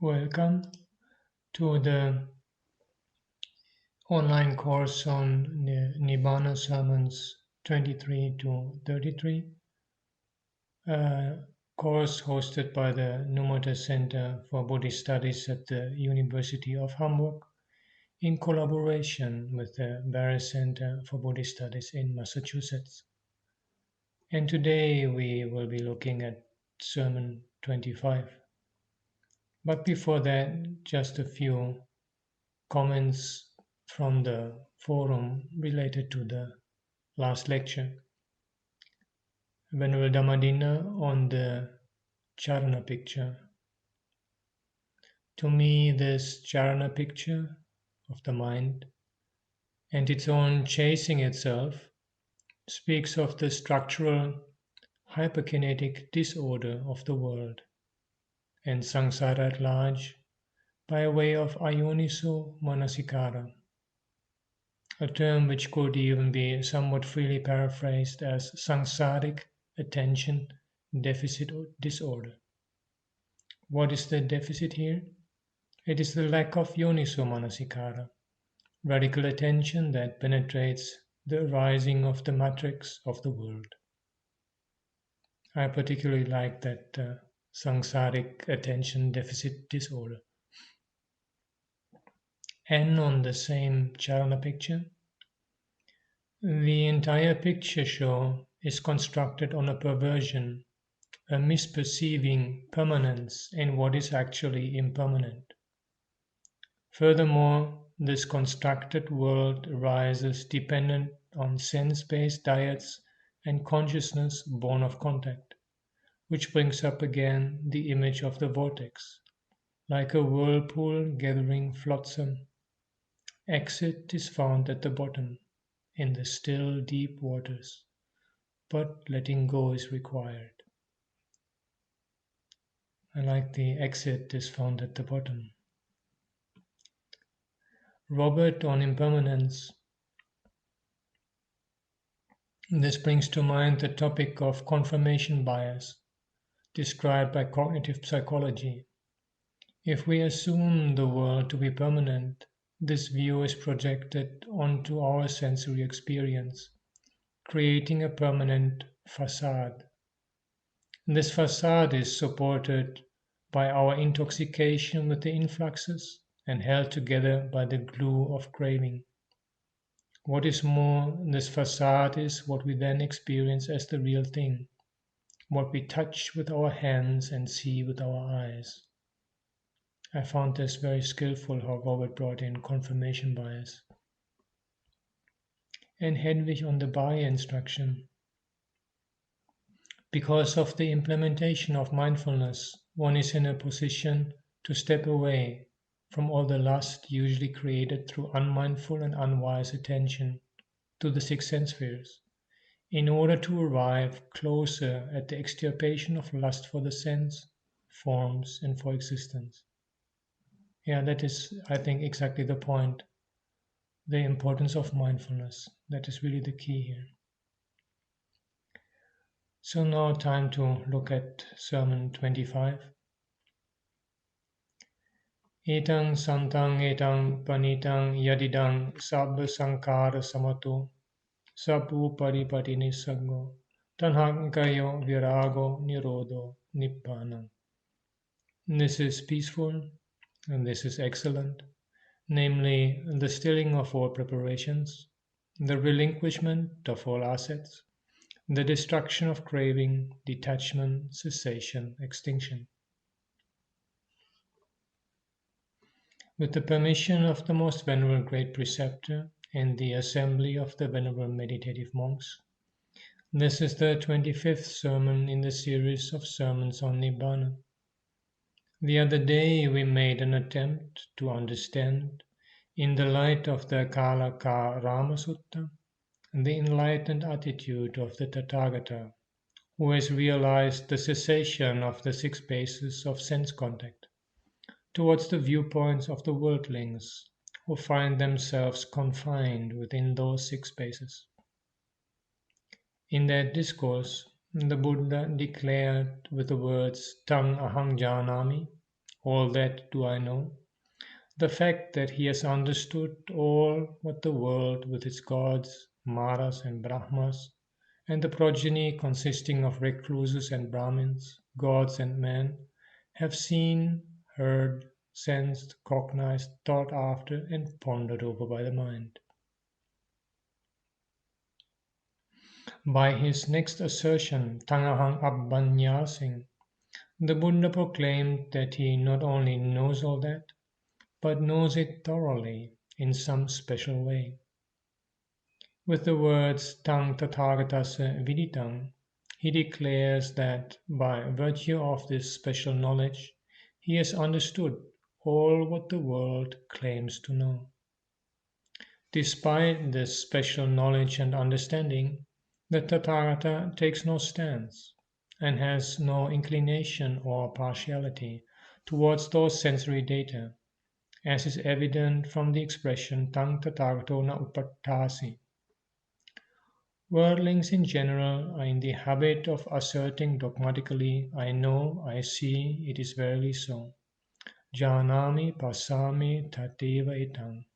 Welcome to the online course on Nibbāna sermons 23 to 33, a course hosted by the Numata Center for Buddhist Studies at the University of Hamburg in collaboration with the Barre Center for Buddhist Studies in Massachusetts. And today we will be looking at Sermon 25. But before that, just a few comments from the forum related to the last lecture. Venerable Dhammadina on the Charana picture. To me, this Charana picture of the mind and its own chasing itself speaks of the structural hyperkinetic disorder of the world and samsara at large by way of ayoniso manasikara, a term which could even be somewhat freely paraphrased as samsaric attention deficit disorder. What is the deficit here? It is the lack of yoniso manasikara, radical attention that penetrates the arising of the matrix of the world. I particularly like that samsaric attention deficit disorder. And on the same Charana picture, the entire picture show is constructed on a perversion, a misperceiving permanence in what is actually impermanent. Furthermore, this constructed world arises dependent on sense-based diets and consciousness born of contact, which brings up again the image of the vortex, like a whirlpool gathering flotsam. Exit is found at the bottom, in the still deep waters, but letting go is required. I like the exit is found at the bottom. Robert on impermanence. This brings to mind the topic of confirmation bias, described by cognitive psychology. If we assume the world to be permanent, this view is projected onto our sensory experience, creating a permanent facade. This facade is supported by our intoxication with the influxes and held together by the glue of craving. What is more, this facade is what we then experience as the real thing, what we touch with our hands and see with our eyes. I found this very skillful how Robert brought in confirmation bias. And Hedwig on the Baya instruction. Because of the implementation of mindfulness, one is in a position to step away from all the lust usually created through unmindful and unwise attention to the six sense spheres, in order to arrive closer at the extirpation of lust for the sense, forms, and for existence. Yeah, that is, I think, exactly the point. The importance of mindfulness. That is really the key here. So now time to look at Sermon 25. Etang santang etang panitang yadidang sabba sankara samato sabbu paripatini saggo tanhankayo virago nirodo nibbāna. This is peaceful and this is excellent, namely the stilling of all preparations, the relinquishment of all assets, the destruction of craving, detachment, cessation, extinction. With the permission of the most venerable great preceptor and the assembly of the venerable meditative monks, this is the 25th sermon in the series of sermons on Nibbāna. The other day we made an attempt to understand, in the light of the Kalaka-Rama Sutta, the enlightened attitude of the Tathagata, who has realized the cessation of the six bases of sense contact, towards the viewpoints of the worldlings who find themselves confined within those six bases. In that discourse, the Buddha declared with the words Tang ahang janami, All that do I know. The fact that he has understood all what the world with its gods, Maras and Brahmas, and the progeny consisting of recluses and Brahmins, gods and men, have seen, heard, sensed, cognized, thought after, and pondered over by the mind. By his next assertion, Tangahang Abhanyasing, the Buddha proclaimed that he not only knows all that, but knows it thoroughly in some special way. With the words Tang Tathagatassa Viditang, he declares that by virtue of this special knowledge, he has understood all what the world claims to know. Despite this special knowledge and understanding, the Tathagata takes no stance and has no inclination or partiality towards those sensory data, as is evident from the expression Tang Tathagato na upattasi. Worldlings in general are in the habit of asserting dogmatically, I know, I see, it is verily so. Janami pasami tateva etang,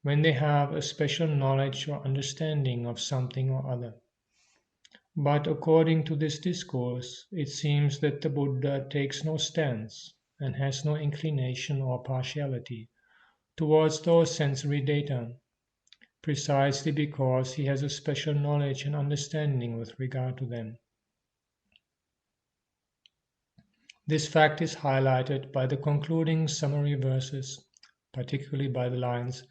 when they have a special knowledge or understanding of something or other. But according to this discourse, it seems that the Buddha takes no stance and has no inclination or partiality towards those sensory data, precisely because he has a special knowledge and understanding with regard to them. This fact is highlighted by the concluding summary verses, particularly by the lines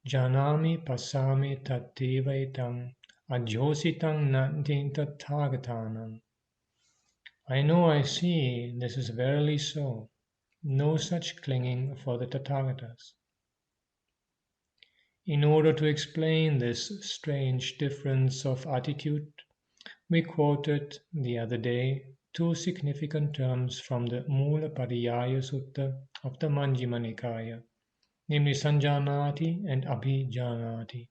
Janami pasami tatteva etang ajhositang nanti tathagatanam. I know, I see, this is verily so. No such clinging for the Tathagatas. In order to explain this strange difference of attitude, we quoted the other day two significant terms from the Mula Pariyaya Sutta of the Majjhima Nikaya, namely Sanjanati and Abhijanati.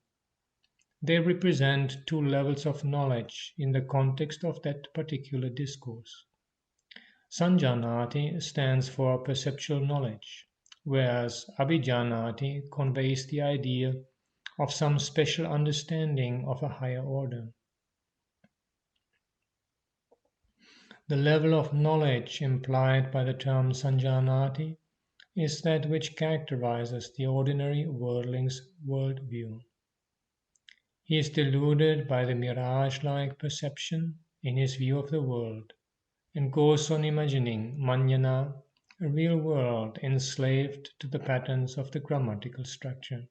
They represent two levels of knowledge in the context of that particular discourse. Sanjanati stands for perceptual knowledge, whereas Abhijanati conveys the idea of some special understanding of a higher order. The level of knowledge implied by the term Sanjanati is that which characterizes the ordinary worldling's worldview. He is deluded by the mirage-like perception in his view of the world, and goes on imagining Manjana, a real world enslaved to the patterns of the grammatical structure.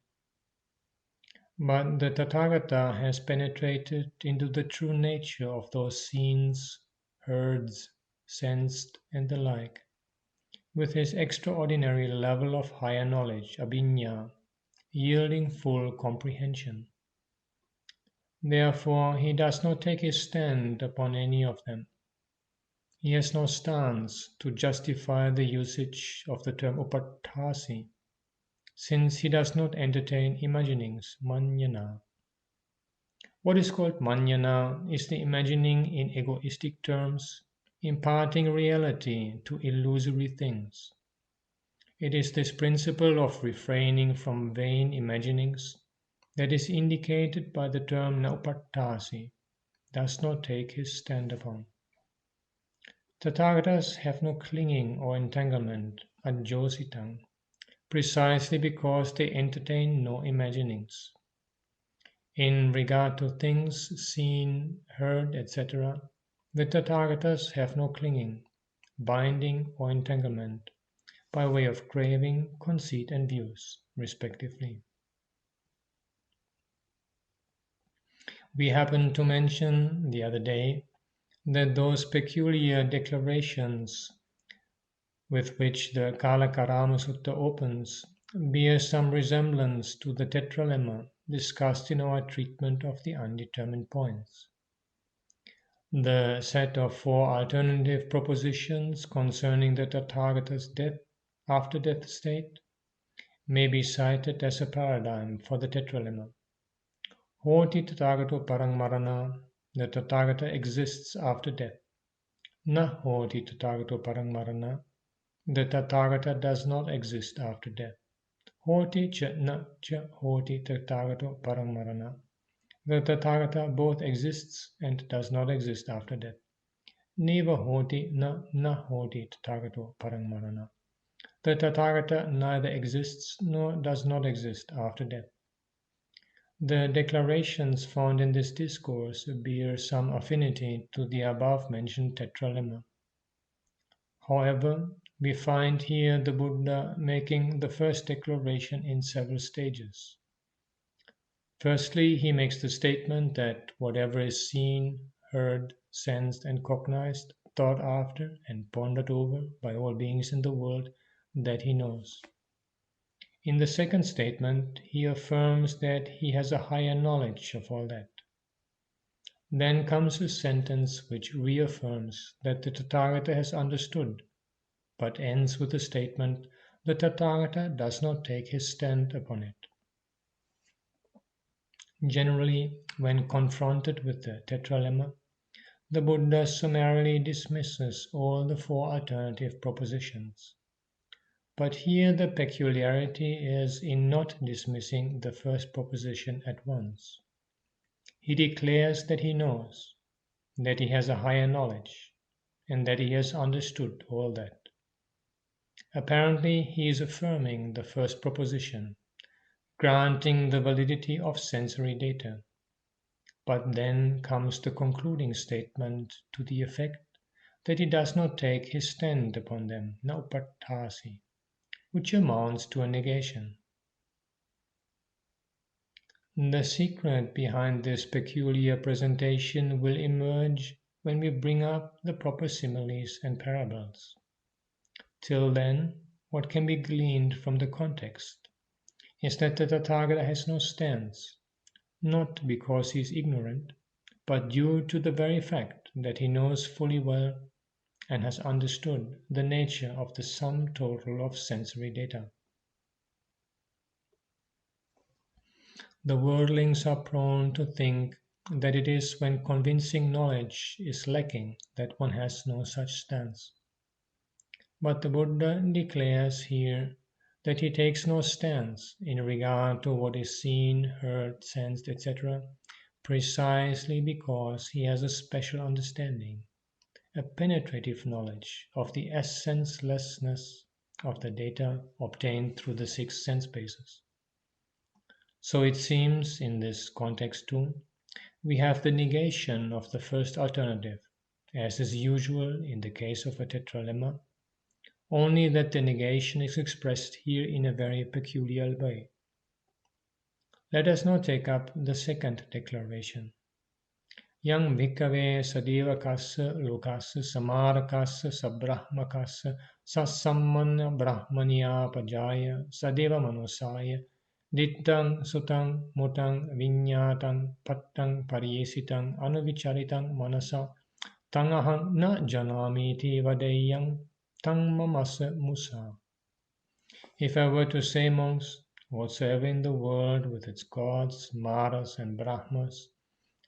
But the Tathagata has penetrated into the true nature of those scenes, heards, sensed, and the like, with his extraordinary level of higher knowledge, abhiññā, yielding full comprehension. Therefore, he does not take his stand upon any of them. He has no stance to justify the usage of the term upattasi, since he does not entertain imaginings, manjana. What is called manjana is the imagining in egoistic terms, imparting reality to illusory things. It is this principle of refraining from vain imaginings that is indicated by the term naupattasi, does not take his stand upon. Tathagatas have no clinging or entanglement, ajjositang, precisely because they entertain no imaginings. In regard to things seen, heard, etc., the Tathagatas have no clinging, binding, or entanglement, by way of craving, conceit, and views, respectively. We happened to mention the other day that those peculiar declarations with which the Kalakarama Sutta opens bear some resemblance to the tetralemma discussed in our treatment of the undetermined points. The set of four alternative propositions concerning the Tathagata's death after death state may be cited as a paradigm for the tetralemma. Hoti Tathagato Parang Marana, the Tathagata exists after death. Na hoti Tathagato Parang Marana, The Tathagata does not exist after death. Hoti cha na cha hoti Tathagato paramarana. The Tathagata both exists and does not exist after death. Neva hoti na hoti Tathagato paramarana. The Tathagata neither exists nor does not exist after death. The declarations found in this discourse bear some affinity to the above-mentioned tetralemma. However, we find here the Buddha making the first declaration in several stages. Firstly, he makes the statement that whatever is seen, heard, sensed, and cognized, thought after, and pondered over by all beings in the world, that he knows. In the second statement, he affirms that he has a higher knowledge of all that. Then comes a sentence which reaffirms that the Tathagata has understood, but ends with the statement, the Tathagata does not take his stand upon it. Generally, when confronted with the tetralemma, the Buddha summarily dismisses all the four alternative propositions. But here the peculiarity is in not dismissing the first proposition at once. He declares that he knows, that he has a higher knowledge, and that he has understood all that. Apparently, he is affirming the first proposition, granting the validity of sensory data. But then comes the concluding statement to the effect that he does not take his stand upon them, na upaṭṭhāsi, which amounts to a negation. The secret behind this peculiar presentation will emerge when we bring up the proper similes and parables. Till then, what can be gleaned from the context is that the Tathagata has no stance, not because he is ignorant, but due to the very fact that he knows fully well and has understood the nature of the sum total of sensory data. The worldlings are prone to think that it is when convincing knowledge is lacking that one has no such stance. But the Buddha declares here that he takes no stance in regard to what is seen, heard, sensed, etc., precisely because he has a special understanding, a penetrative knowledge of the essencelessness of the data obtained through the six sense bases. So it seems in this context too, we have the negation of the first alternative, as is usual in the case of a tetralemma, only that the negation is expressed here in a very peculiar way. Let us now take up the second declaration. Yang bhikkhave sadevakassa lokassa samarakassa sabrahmakassa sasammanna brahmaniya pajaya sadeva manusaya dittang sutang mutang viññātang pattang pariyesitang anuvicharitang manasa tangahang na janamiti vadeyang tang mamasa musa. If I were to say, monks, whatsoever in the world with its gods, maras and brahmas,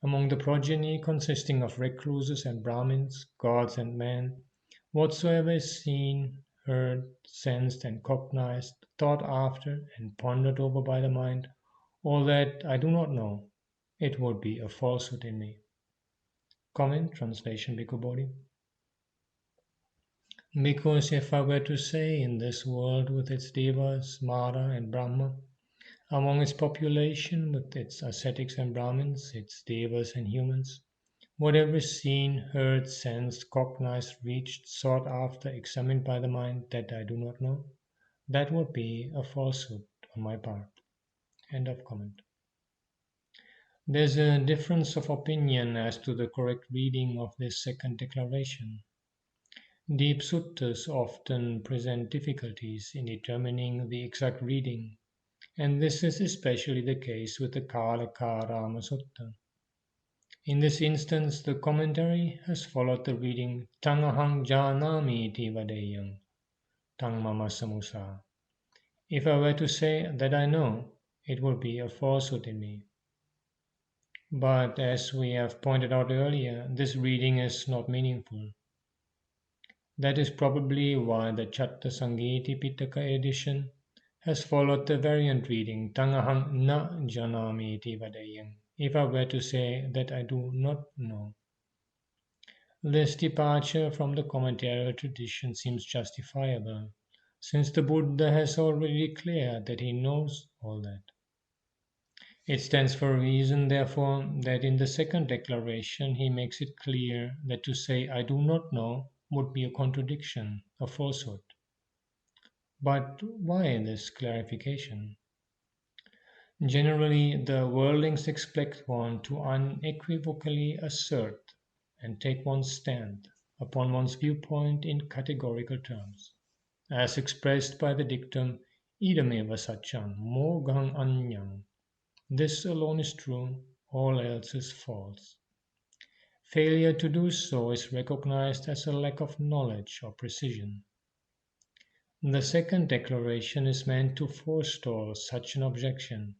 among the progeny consisting of recluses and brahmins, gods and men, whatsoever is seen, heard, sensed and cognized, thought after and pondered over by the mind, all that I do not know, it would be a falsehood in me. Comment, translation, Bhikkhu Bodhi. Because if I were to say in this world with its devas, mara and brahma, among its population with its ascetics and brahmins, its devas and humans, whatever is seen, heard, sensed, cognized, reached, sought after, examined by the mind that I do not know, that would be a falsehood on my part. End of comment. There's a difference of opinion as to the correct reading of this second declaration. Deep suttas often present difficulties in determining the exact reading, and this is especially the case with the Kālakārāma Sutta. In this instance, the commentary has followed the reading Tangahang Janami iti vadeyang, Tang Mama Samusa. If I were to say that I know, it would be a falsehood in me. But as we have pointed out earlier, this reading is not meaningful. That is probably why the Chatta Sangiti Pitaka edition has followed the variant reading Tangahang na janami iti vadayang. If I were to say that I do not know. This departure from the commentarial tradition seems justifiable, since the Buddha has already declared that he knows all that. It stands for a reason, therefore, that in the second declaration he makes it clear that to say I do not know would be a contradiction, a falsehood. But why this clarification? Generally, the worldlings expect one to unequivocally assert and take one's stand upon one's viewpoint in categorical terms, as expressed by the dictum idameva satyam moghang anyang. This alone is true, all else is false. Failure to do so is recognized as a lack of knowledge or precision. The second declaration is meant to forestall such an objection,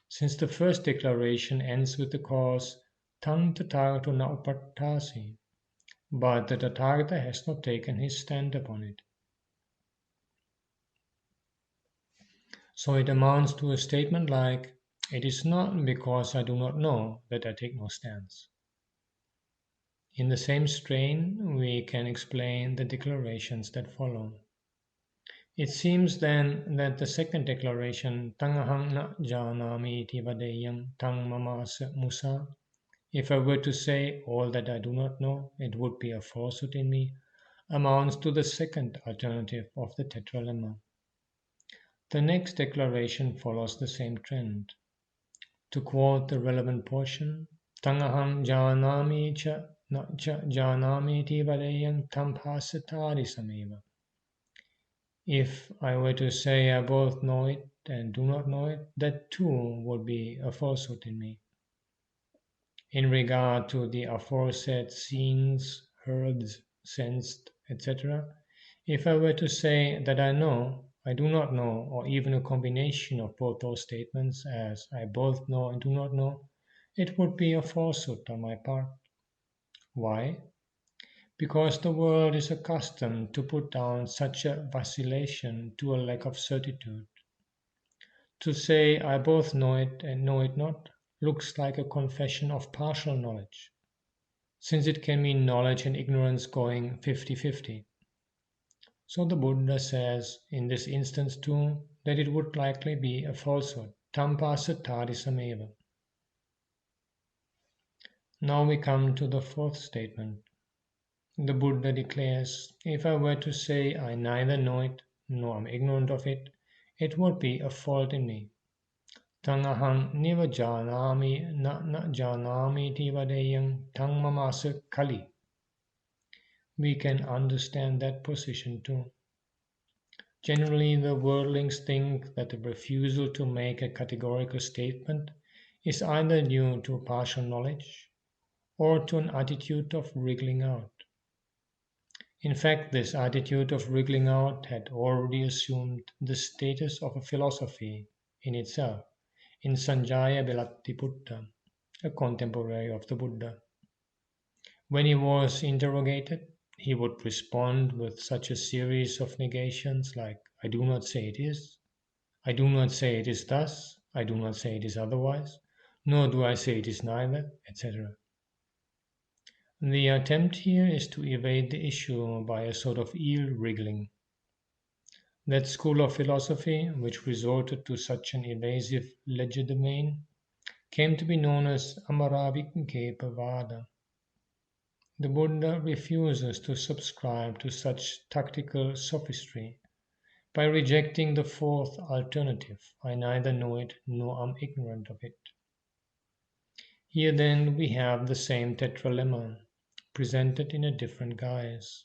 since the first declaration ends with the clause Tang Tathagata na upattasi, but the Tathagata has not taken his stand upon it. So it amounts to a statement like, it is not because I do not know that I take no stance. In the same strain, we can explain the declarations that follow. It seems then that the second declaration, Tangahang na janami iti vadeyam tang mamasa musa, if I were to say all that I do not know, it would be a falsehood in me, amounts to the second alternative of the tetralemma. The next declaration follows the same trend. To quote the relevant portion, Tangaham janami cha na cha janami iti vadeyam tam pasatari sameva. If I were to say I both know it and do not know it, that too would be a falsehood in me. In regard to the aforesaid scenes, heard, sensed, etc., if I were to say that I know, I do not know, or even a combination of both those statements as I both know and do not know, it would be a falsehood on my part. Why? Because the world is accustomed to put down such a vacillation to a lack of certitude. To say I both know it and know it not looks like a confession of partial knowledge, since it can mean knowledge and ignorance going 50-50. So the Buddha says in this instance too that it would likely be a falsehood, tampasatarisameva. Now we come to the fourth statement. The Buddha declares, if I were to say I neither know it nor am ignorant of it, it would be a fault in me. Tangahang niva janami na janami tivadeyang tang mamasa kali. We can understand that position too. Generally, the worldlings think that the refusal to make a categorical statement is either due to partial knowledge or to an attitude of wriggling out. In fact, this attitude of wriggling out had already assumed the status of a philosophy in itself in Sanjaya Belatthiputta, a contemporary of the Buddha. When he was interrogated, he would respond with such a series of negations like, I do not say it is, I do not say it is thus, I do not say it is otherwise, nor do I say it is neither, etc. The attempt here is to evade the issue by a sort of eel wriggling. That school of philosophy, which resorted to such an evasive legerdemain, came to be known as Amaravikepavada. The Buddha refuses to subscribe to such tactical sophistry by rejecting the fourth alternative, I neither know it nor am ignorant of it. Here then we have the same tetralemma, presented in a different guise.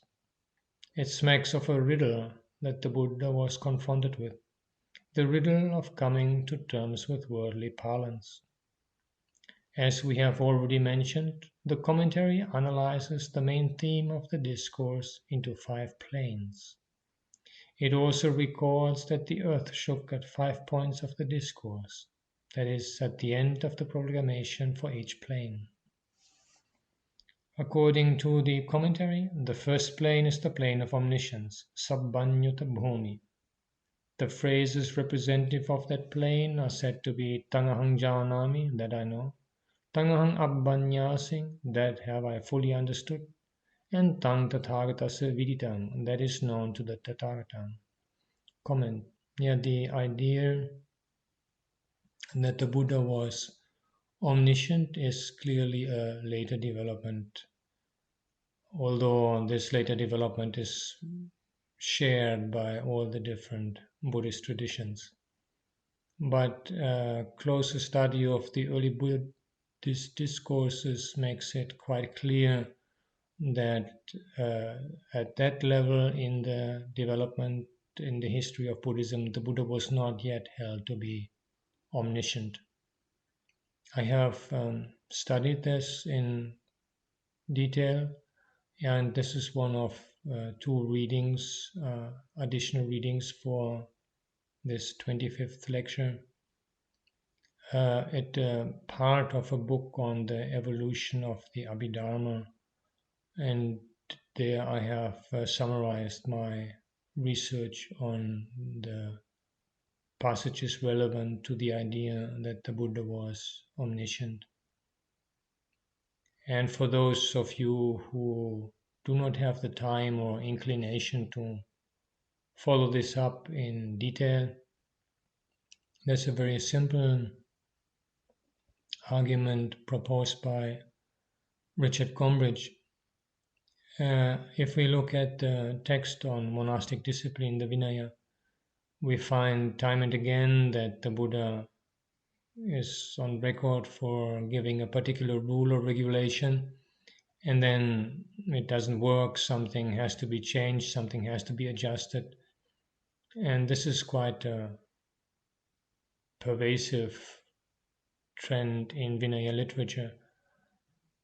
It smacks of a riddle that the Buddha was confronted with, the riddle of coming to terms with worldly parlance. As we have already mentioned, the commentary analyzes the main theme of the discourse into 5 planes. It also records that the earth shook at 5 points of the discourse, that is, at the end of the proclamation for each plane. According to the commentary, the first plane is the plane of omniscience, Sabbanyuta Bhumi. The phrases representative of that plane are said to be Tangahang Janami, that I know, Tangahang Abbanyasing, that have I fully understood, and Tang Tathagatasa Viditang, that is known to the Tathagata. Comment. Yeah, the idea that the Buddha was omniscient is clearly a later development, although this later development is shared by all the different Buddhist traditions. But closer study of the early Buddhist discourses makes it quite clear that at that level in the development in the history of Buddhism, the Buddha was not yet held to be omniscient. I have studied this in detail, and this is one of two readings, additional readings for this 25th lecture. It part of a book on the evolution of the Abhidharma, and there I have summarized my research on the passages relevant to the idea that the Buddha was omniscient. And for those of you who do not have the time or inclination to follow this up in detail, there's a very simple argument proposed by Richard Combridge. If we look at the text on monastic discipline, the Vinaya, we find time and again that the Buddha is on record for giving a particular rule or regulation, and then it doesn't work, something has to be changed, something has to be adjusted. And this is quite a pervasive trend in Vinaya literature.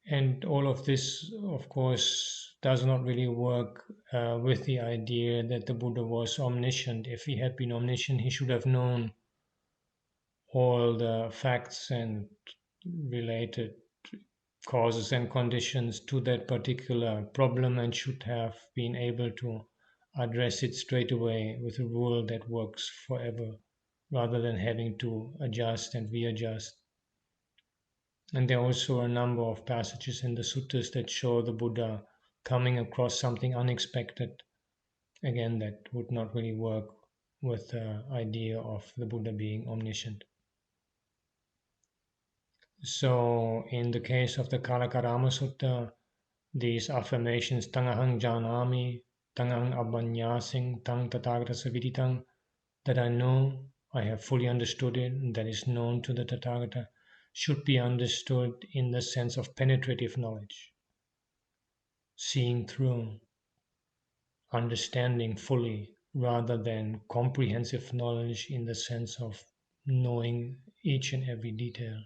And all of this, of course, does not really work with the idea that the Buddha was omniscient. If he had been omniscient, he should have known all the facts and related causes and conditions to that particular problem and should have been able to address it straight away with a rule that works forever rather than having to adjust and readjust. And there are also a number of passages in the suttas that show the Buddha coming across something unexpected. Again, that would not really work with the idea of the Buddha being omniscient. So, in the case of the Kalakarama Sutta, these affirmations, Tangahang Janami, Tangahang Abhanyasing, Tang Tathagata Saviditang, that I know, I have fully understood it, that is known to the Tathagata, should be understood in the sense of penetrative knowledge, seeing through, understanding fully, rather than comprehensive knowledge in the sense of knowing each and every detail.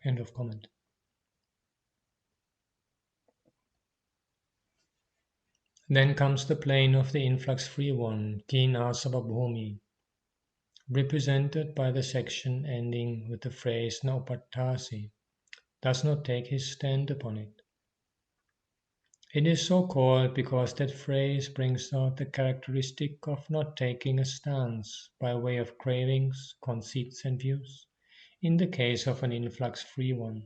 End of comment. Then comes the plane of the influx-free one, Kina Sababhumi, represented by the section ending with the phrase Naupattasi, does not take his stand upon it. It is so called because that phrase brings out the characteristic of not taking a stance by way of cravings, conceits, and views, in the case of an influx-free one.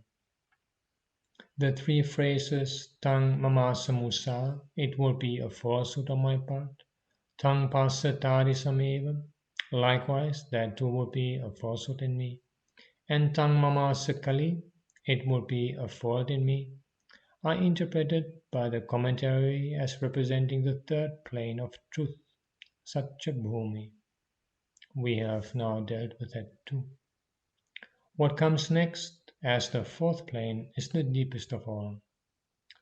The three phrases Tang Mamasa Musa, it will be a falsehood on my part, Tang Pasa Tarisameva, likewise that too will be a falsehood in me, and Tang Mamasa Kali, it will be a fault in me, are interpreted by the commentary as representing the third plane of truth, Satya Bhumi. We have now dealt with that too. What comes next as the fourth plane is the deepest of all.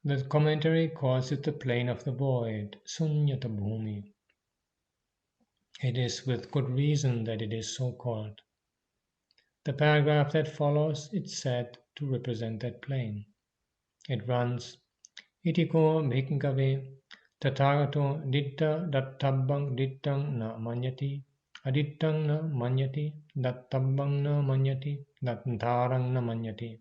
The commentary calls it the plane of the void, Sunyata Bhumi. It is with good reason that it is so called. The paragraph that follows is said to represent that plane. It runs, Itiko bhikkhave tathagato ditta dattabbang dittang na manyati, adittang na manyati, dattabbang na manyati, dattarang na manyati.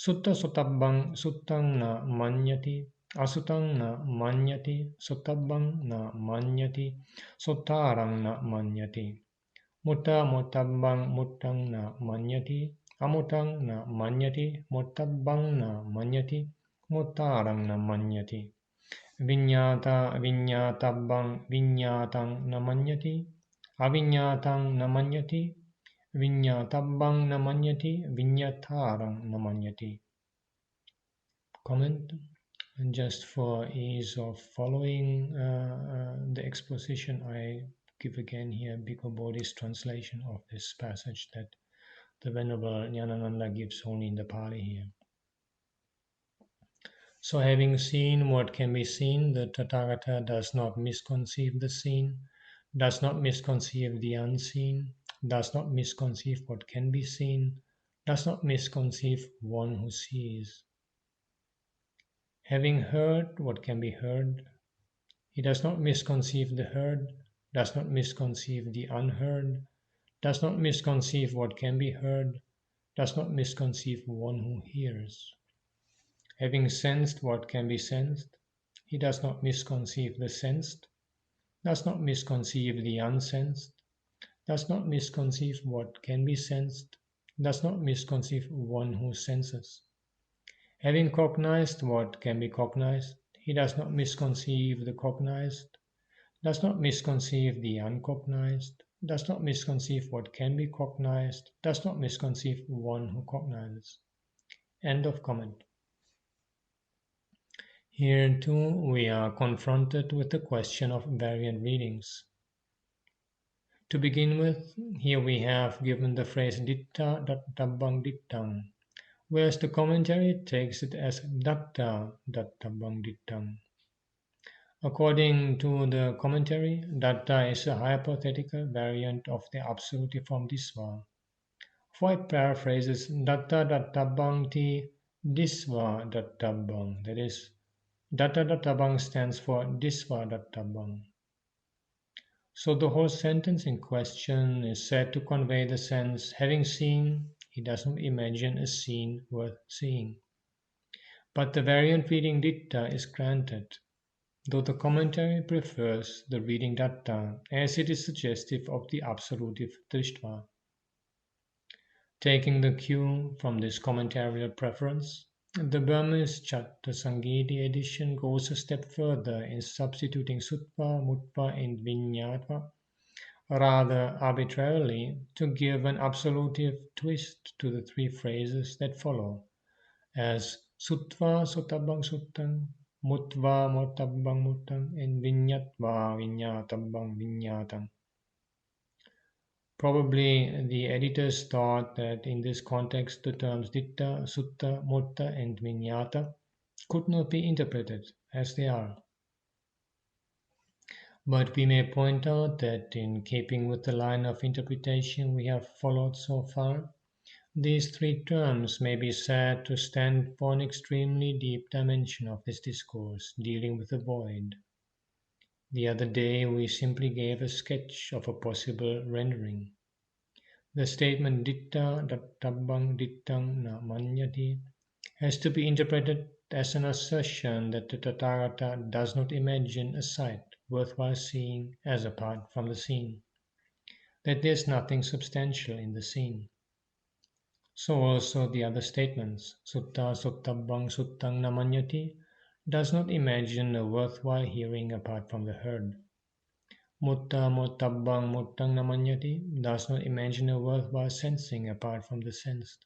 Sutta sotabbang suttang na manyati. Asutang na manyati. Sotabbang na manyati. Sotarang na manyati. Mutta motabbang muttang na manyati. Amutang na manyati. Motabbang na manyati. Muttarang na manyati. Viññāta viññātabbang viññātang na manyati. Aviññātang na manyati. Viññātabbang na manyati. Viññātarang na manyati. Comment. And just for ease of following the exposition, I give again here Bhikkhu Bodhi's translation of this passage that the Venerable Ñāṇananda gives only in the Pali here. So having seen what can be seen, the Tathagata does not misconceive the seen, does not misconceive the unseen, does not misconceive what can be seen, does not misconceive one who sees. Having heard what can be heard, he does not misconceive the heard, does not misconceive the unheard, does not misconceive what can be heard, does not misconceive one who hears. Having sensed what can be sensed, he does not misconceive the sensed, does not misconceive the unsensed, does not misconceive what can be sensed, does not misconceive one who senses. Having cognized what can be cognized, he does not misconceive the cognized, does not misconceive the uncognized, does not misconceive what can be cognized, does not misconceive one who cognizes. End of comment. Here too we are confronted with the question of variant readings. To begin with, here we have given the phrase ditta dattabbang dittang, whereas the commentary takes it as datta dattabbang dittang. According to the commentary, datta is a hypothetical variant of the absolute form disva. For it paraphrases datta dattabbang ti disva dattabbang, that is, datta dattabang stands for disva dattabang. So the whole sentence in question is said to convey the sense, having seen, he does not imagine a scene worth seeing. But the variant reading ditta is granted, though the commentary prefers the reading datta, as it is suggestive of the absolutive drishtva. Taking the cue from this commentarial preference, the Burmese Chatta Sangiti edition goes a step further in substituting Suttva, Muttva, and Viññāta, rather arbitrarily, to give an absolutive twist to the three phrases that follow, as Suttva Sutabbang Suttang, Muttva Mottabbang Muttang, and Viññatva Viññātabbang Viññātang. Probably the editors thought that in this context the terms ditta, sutta, mutta, and viññāta could not be interpreted as they are. But we may point out that in keeping with the line of interpretation we have followed so far, these three terms may be said to stand for an extremely deep dimension of this discourse dealing with the void. The other day we simply gave a sketch of a possible rendering. The statement ditta dattabbang dittang na manyati has to be interpreted as an assertion that the Tathagata does not imagine a sight worthwhile seeing as apart from the seen, that there is nothing substantial in the seen. So also the other statements, sutta suttabbang suttang na manyati, does not imagine a worthwhile hearing apart from the heard. Mutta mottabbang muttang na manyati does not imagine a worthwhile sensing apart from the sensed.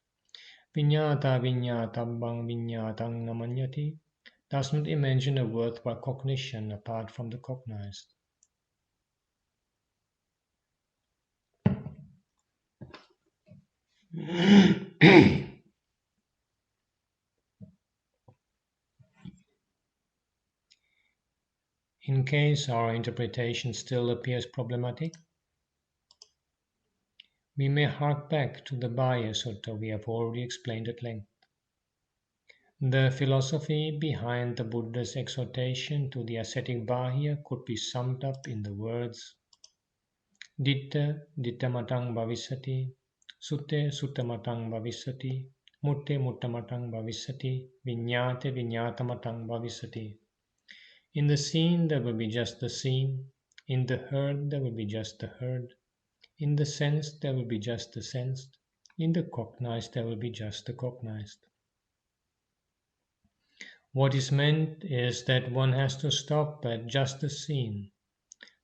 Viññāta viññātabbang viññātang na manyati does not imagine a worthwhile cognition apart from the cognized. In case our interpretation still appears problematic, we may hark back to the Bhaya Sutta we have already explained at length. The philosophy behind the Buddha's exhortation to the ascetic Bhaya could be summed up in the words ditta dittamatang bhavisati, sutte suttamatang bhavisati, Mutte muttamatang bhavisati, viññāte viññātamatang bhavisati. In the seen there will be just the seen, in the heard there will be just the heard, in the sensed there will be just the sensed, in the cognized there will be just the cognized. What is meant is that one has to stop at just the seen,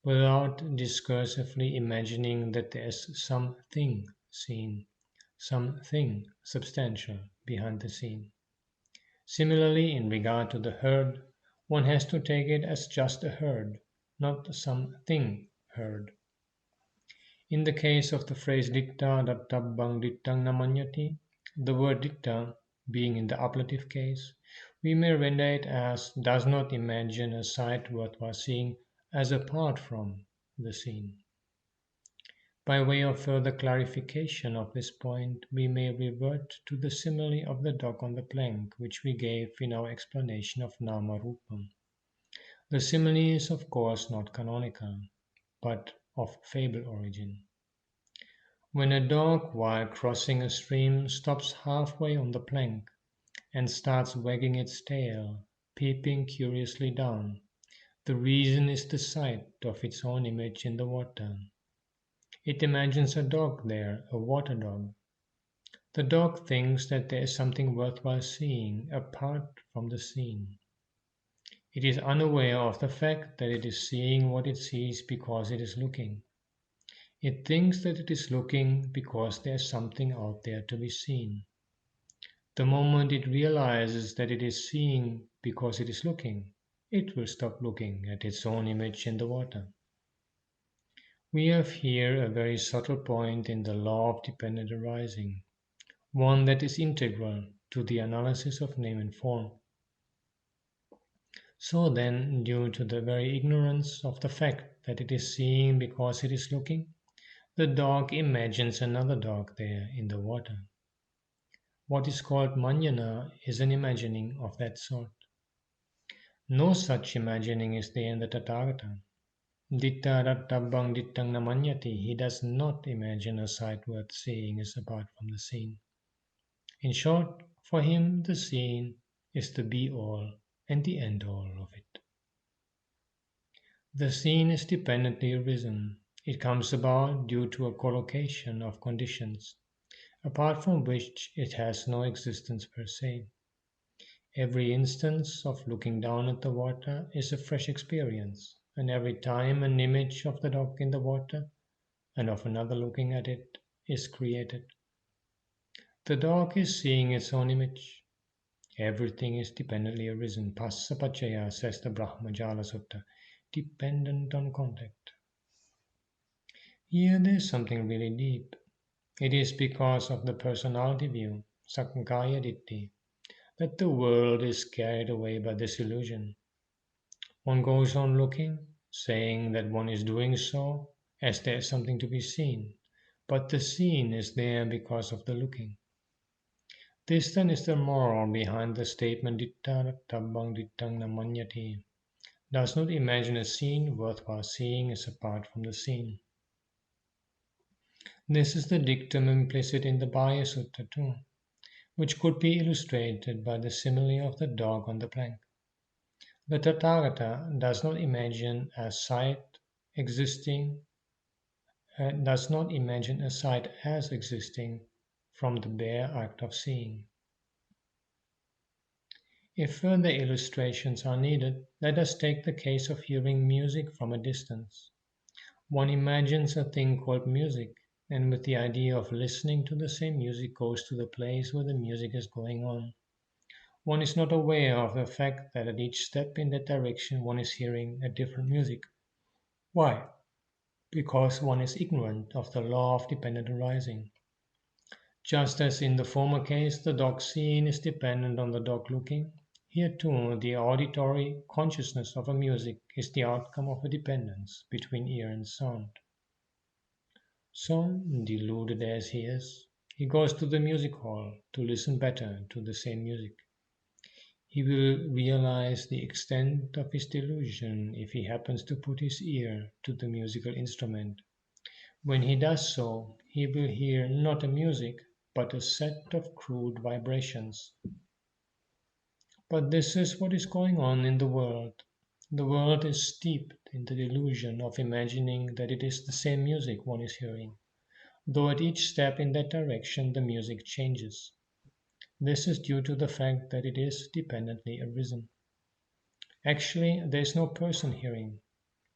without discursively imagining that there is something seen, something substantial behind the scene. Similarly, in regard to the heard, one has to take it as just a heard, not something heard. In the case of the phrase ditta dattabbang dittang namanyati, the word ditta being in the ablative case, we may render it as does not imagine a sight worthwhile seeing as apart from the seen. By way of further clarification of this point, we may revert to the simile of the dog on the plank which we gave in our explanation of Nama Rupam. The simile is of course not canonical, but of fable origin. When a dog, while crossing a stream, stops halfway on the plank and starts wagging its tail, peeping curiously down, the reason is the sight of its own image in the water. It imagines a dog there, a water dog. The dog thinks that there is something worthwhile seeing apart from the scene. It is unaware of the fact that it is seeing what it sees because it is looking. It thinks that it is looking because there is something out there to be seen. The moment it realizes that it is seeing because it is looking, it will stop looking at its own image in the water. We have here a very subtle point in the law of dependent arising, one that is integral to the analysis of name and form. So then, due to the very ignorance of the fact that it is seeing because it is looking, the dog imagines another dog there in the water. What is called manjana is an imagining of that sort. No such imagining is there in the Tathagata. Ditta dattabbang dittang namanyati, he does not imagine a sight worth seeing is apart from the seen. In short, for him the seen is the be-all and the end-all of it. The seen is dependently arisen. It comes about due to a collocation of conditions, apart from which it has no existence per se. Every instance of looking down at the water is a fresh experience, and every time an image of the dog in the water and of another looking at it is created. The dog is seeing its own image. Everything is dependently arisen. Passa paccaya, says the Brahmajala Sutta, dependent on contact. Here there is something really deep. It is because of the personality view, Sankaya Ditti, that the world is carried away by this illusion. One goes on looking, saying that one is doing so, as there is something to be seen, but the seen is there because of the looking. This then is the moral behind the statement ditta tabbang dittang namanyati. Does not imagine a scene worthwhile seeing is apart from the scene. This is the dictum implicit in the Bhaya Sutta too, which could be illustrated by the simile of the dog on the plank. The Tathagata does not imagine a sight existing, does not imagine a sight as existing from the bare act of seeing. If further illustrations are needed, let us take the case of hearing music from a distance. One imagines a thing called music, and with the idea of listening to the same music goes to the place where the music is going on. One is not aware of the fact that at each step in that direction one is hearing a different music. Why? Because one is ignorant of the law of dependent arising. Just as in the former case the dog seeing is dependent on the dog looking, here too the auditory consciousness of a music is the outcome of a dependence between ear and sound. So, deluded as he is, he goes to the music hall to listen better to the same music. He will realize the extent of his delusion if he happens to put his ear to the musical instrument. When he does so, he will hear not a music, but a set of crude vibrations. But this is what is going on in the world. The world is steeped in the delusion of imagining that it is the same music one is hearing, though at each step in that direction the music changes. This is due to the fact that it is dependently arisen. Actually, there is no person hearing,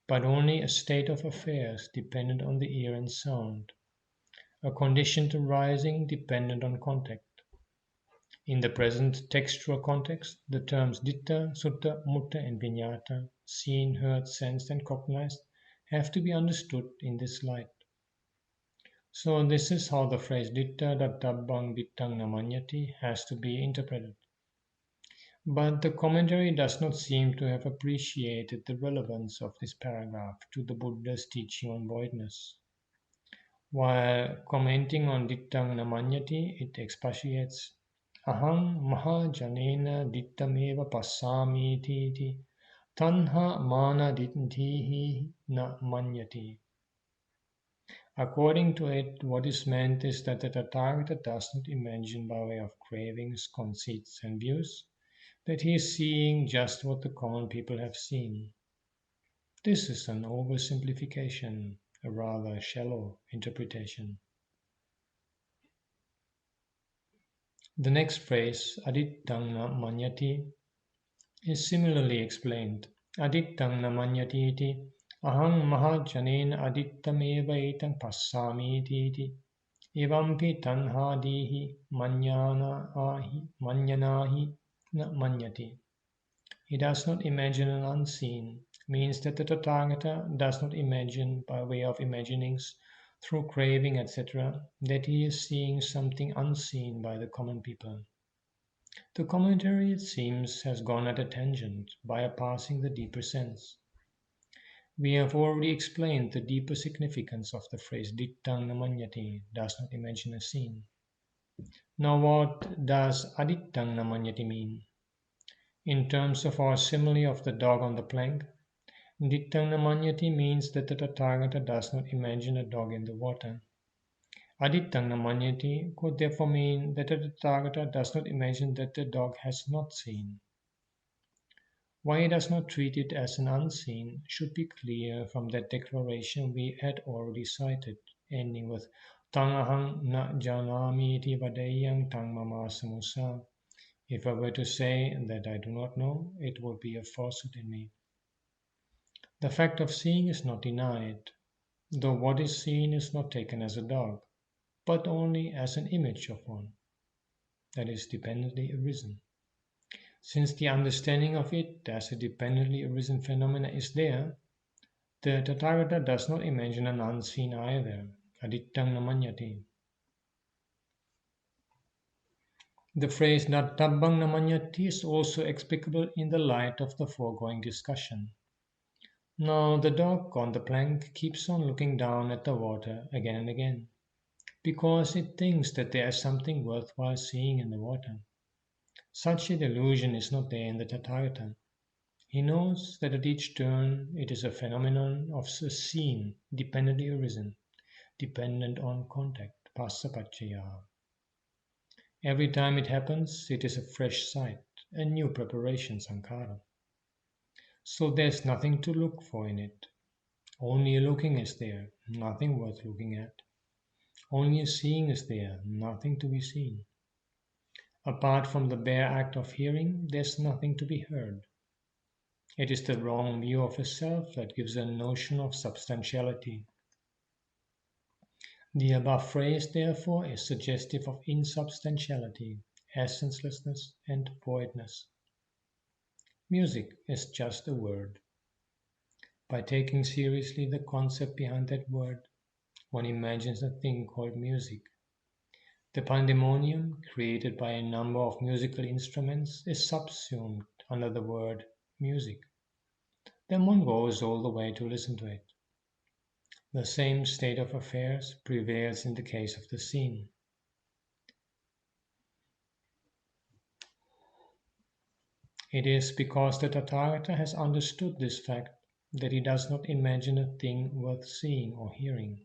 but only a state of affairs dependent on the ear and sound, a conditioned arising dependent on contact. In the present textual context, the terms ditta, sutta, mutta, and viññāta, seen, heard, sensed, and cognized, have to be understood in this light. So this is how the phrase ditta dattabbang dittang namannyati has to be interpreted. But the commentary does not seem to have appreciated the relevance of this paragraph to the Buddha's teaching on voidness. While commenting on dittang namannyati, it expatiates ahang mahajanena dittameva passamiti tanha mana dittihi na manyati. According to it, what is meant is that the Tathagata does not imagine by way of cravings, conceits, and views, that he is seeing just what the common people have seen. This is an oversimplification, a rather shallow interpretation. The next phrase, adittang na manyati, is similarly explained. Adittang na manyati iti ahang mahajanena adittameva etang passami iti evampi tanhadihi manyanahi na manyati. He does not imagine an unseen, means that the Tathagata does not imagine by way of imaginings, through craving, etc., that he is seeing something unseen by the common people. The commentary, it seems, has gone at a tangent, bypassing the deeper sense. We have already explained the deeper significance of the phrase dittang namanyati, does not imagine a scene. Now what does adittang namanyati mean? In terms of our simile of the dog on the plank, dittang namanyati means that the Tathagata does not imagine a dog in the water. Adittang namanyati could therefore mean that the Tathagata does not imagine that the dog has not seen. Why he does not treat it as an unseen should be clear from that declaration we had already cited, ending with tang ahang na janami iti vadeyang tang mama samusa. If I were to say that I do not know, it would be a falsehood in me. The fact of seeing is not denied, though what is seen is not taken as a dog, but only as an image of one, that is dependently arisen. Since the understanding of it as a dependently arisen phenomena is there, the Tathagata does not imagine an unseen either, adittang namanyati. The phrase dattabbang namanyati is also explicable in the light of the foregoing discussion. Now the dog on the plank keeps on looking down at the water again and again, because it thinks that there is something worthwhile seeing in the water. Such a delusion is not there in the Tathagata. He knows that at each turn it is a phenomenon of a scene dependently arisen, dependent on contact, passapaccaya. Every time it happens, it is a fresh sight, a new preparation, sankhara. So there's nothing to look for in it. Only a looking is there, nothing worth looking at. Only a seeing is there, nothing to be seen. Apart from the bare act of hearing, there's nothing to be heard. It is the wrong view of a self that gives a notion of substantiality. The above phrase, therefore, is suggestive of insubstantiality, essencelessness, and voidness. Music is just a word. By taking seriously the concept behind that word, one imagines a thing called music. The pandemonium, created by a number of musical instruments, is subsumed under the word music. Then one goes all the way to listen to it. The same state of affairs prevails in the case of the scene. It is because the Tathagata has understood this fact that he does not imagine a thing worth seeing or hearing.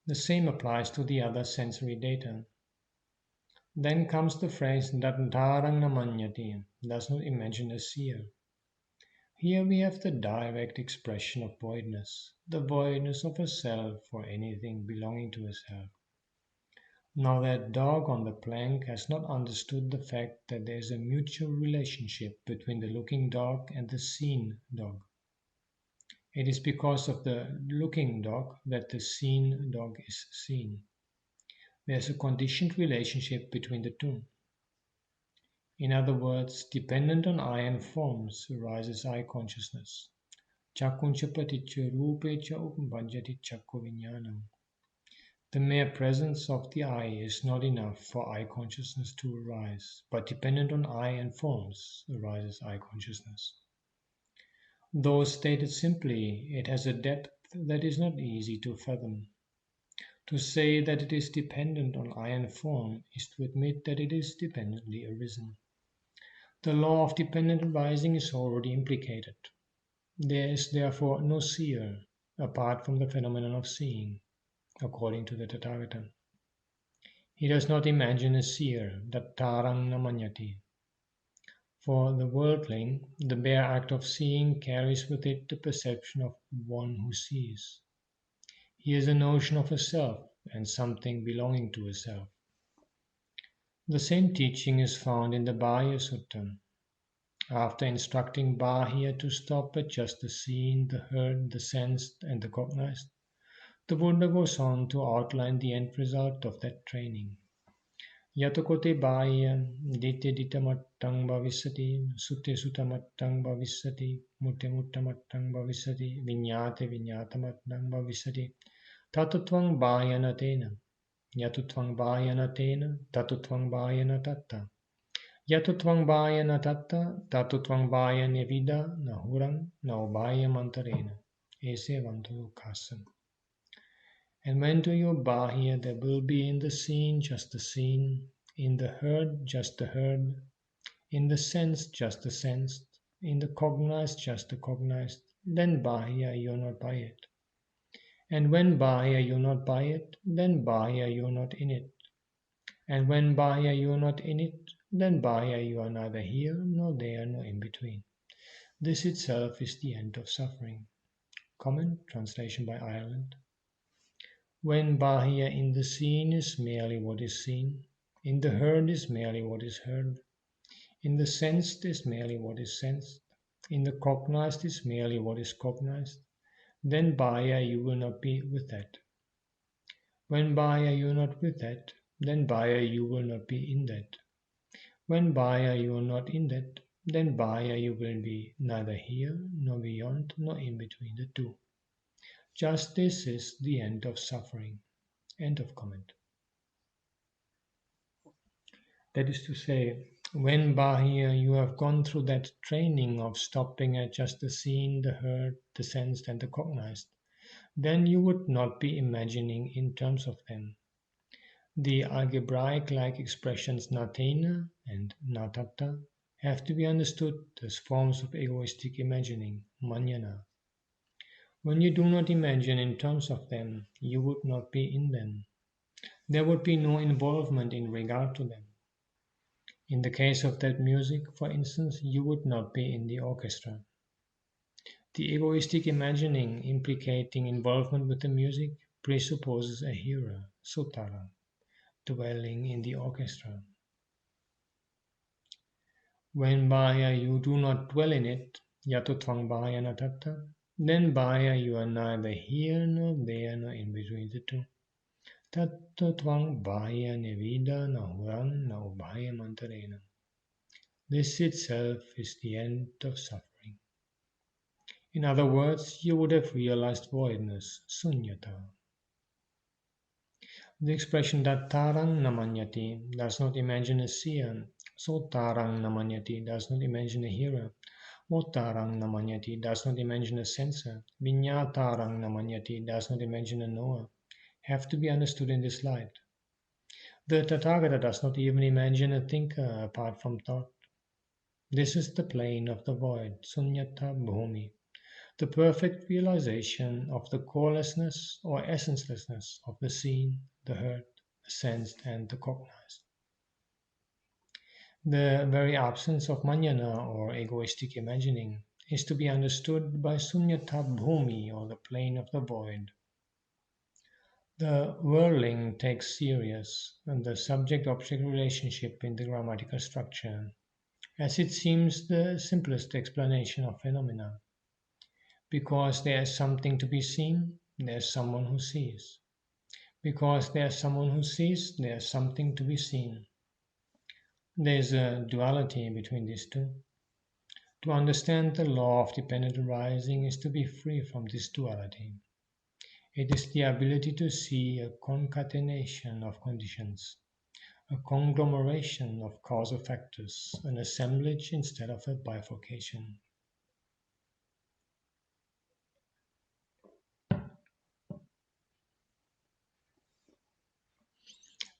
The same applies to the other sensory data. Then comes the phrase Datarang namanyati, does not imagine a seer. Here we have the direct expression of voidness, the voidness of a self or anything belonging to a self. Now that dog on the plank has not understood the fact that there is a mutual relationship between the looking dog and the seen dog. It is because of the looking dog that the seen dog is seen. There is a conditioned relationship between the two. In other words, dependent on I and forms arises I consciousness. Chakkuncha paticca rupecha upabhajati chakku viññānam. The mere presence of the I is not enough for I consciousness to arise, but dependent on I and forms arises I consciousness. Though stated simply, it has a depth that is not easy to fathom. To say that it is dependent on I and form is to admit that it is dependently arisen. The law of dependent arising is already implicated. There is therefore no seer apart from the phenomenon of seeing, according to the Tathagata. He does not imagine a seer, Datarang namanyati. For the worldling, the bare act of seeing carries with it the perception of one who sees. He has a notion of a self and something belonging to a self. The same teaching is found in the Bāhya Sutta. After instructing Bāhya to stop at just the seen, the heard, the sensed, and the cognized, the Buddha goes on to outline the end result of that training. Yatakote Bāhya dite ditamattang bhavisati, sute sutamattang bhavisati, mutte muttamattang bhavisati, viññāte viññātamattang bhavisati, tatutvang bāyana tena, yatutvang bāyana tena, tatutvang bāyana tatta. Yatutvang bāyana tatta, tatutvang bāyane vida, nahurang, naubaya mantarena, ese vantu kasam. And when to your Bāhya there will be in the seen just the seen, in the heard just the heard, in the sensed just the sensed, in the cognized just the cognized, then Bāhya you're not by it. And when Bāhya you're not by it, then Bāhya you're not in it. And when Bāhya you're not in it, then Bāhya you are neither here nor there nor in between. This itself is the end of suffering. Comment, translation by Ireland. When Bāhya in the seen is merely what is seen, in the heard is merely what is heard, in the sensed is merely what is sensed, in the cognized is merely what is cognized, then Bāhya you will not be with that. When Bāhya you are not with that, then Bāhya you will not be in that. When Bāhya you are not in that, then Bāhya you will be neither here nor beyond nor in between the two. Just this is the end of suffering. End of comment. That is to say, when Bāhya you have gone through that training of stopping at just the seen, the heard, the sensed and the cognized, then you would not be imagining in terms of them. The algebraic-like expressions natena and natatta have to be understood as forms of egoistic imagining, manana. When you do not imagine in terms of them, you would not be in them. There would be no involvement in regard to them. In the case of that music, for instance, you would not be in the orchestra. The egoistic imagining implicating involvement with the music presupposes a hearer, sutara, dwelling in the orchestra. When Bāhya you do not dwell in it, yatutvang bāyana tatta, then Bāhya you are neither here nor there nor in between the two. Tattvatvang bāhya nevida nahurang naubhaya mantarena. This itself is the end of suffering. In other words, you would have realized voidness, sunyata. The expression Datarang namanyati does not imagine a seer, Sotarang namanyati does not imagine a hearer, Motarang namanyati does not imagine a senser, Viññātarang namanyati does not imagine a knower, have to be understood in this light. The Tathagata does not even imagine a thinker apart from thought. This is the plane of the void, sunyata bhumi, the perfect realization of the corelessness or essencelessness of the seen, the heard, the sensed, and the cognized. The very absence of manana or egoistic imagining is to be understood by sunyata bhumi or the plane of the void. The whirling takes serious the subject-object relationship in the grammatical structure, as it seems the simplest explanation of phenomena. Because there is something to be seen, there is someone who sees. Because there is someone who sees, there is something to be seen. There is a duality between these two. To understand the law of dependent arising is to be free from this duality. It is the ability to see a concatenation of conditions, a conglomeration of causal factors, an assemblage instead of a bifurcation.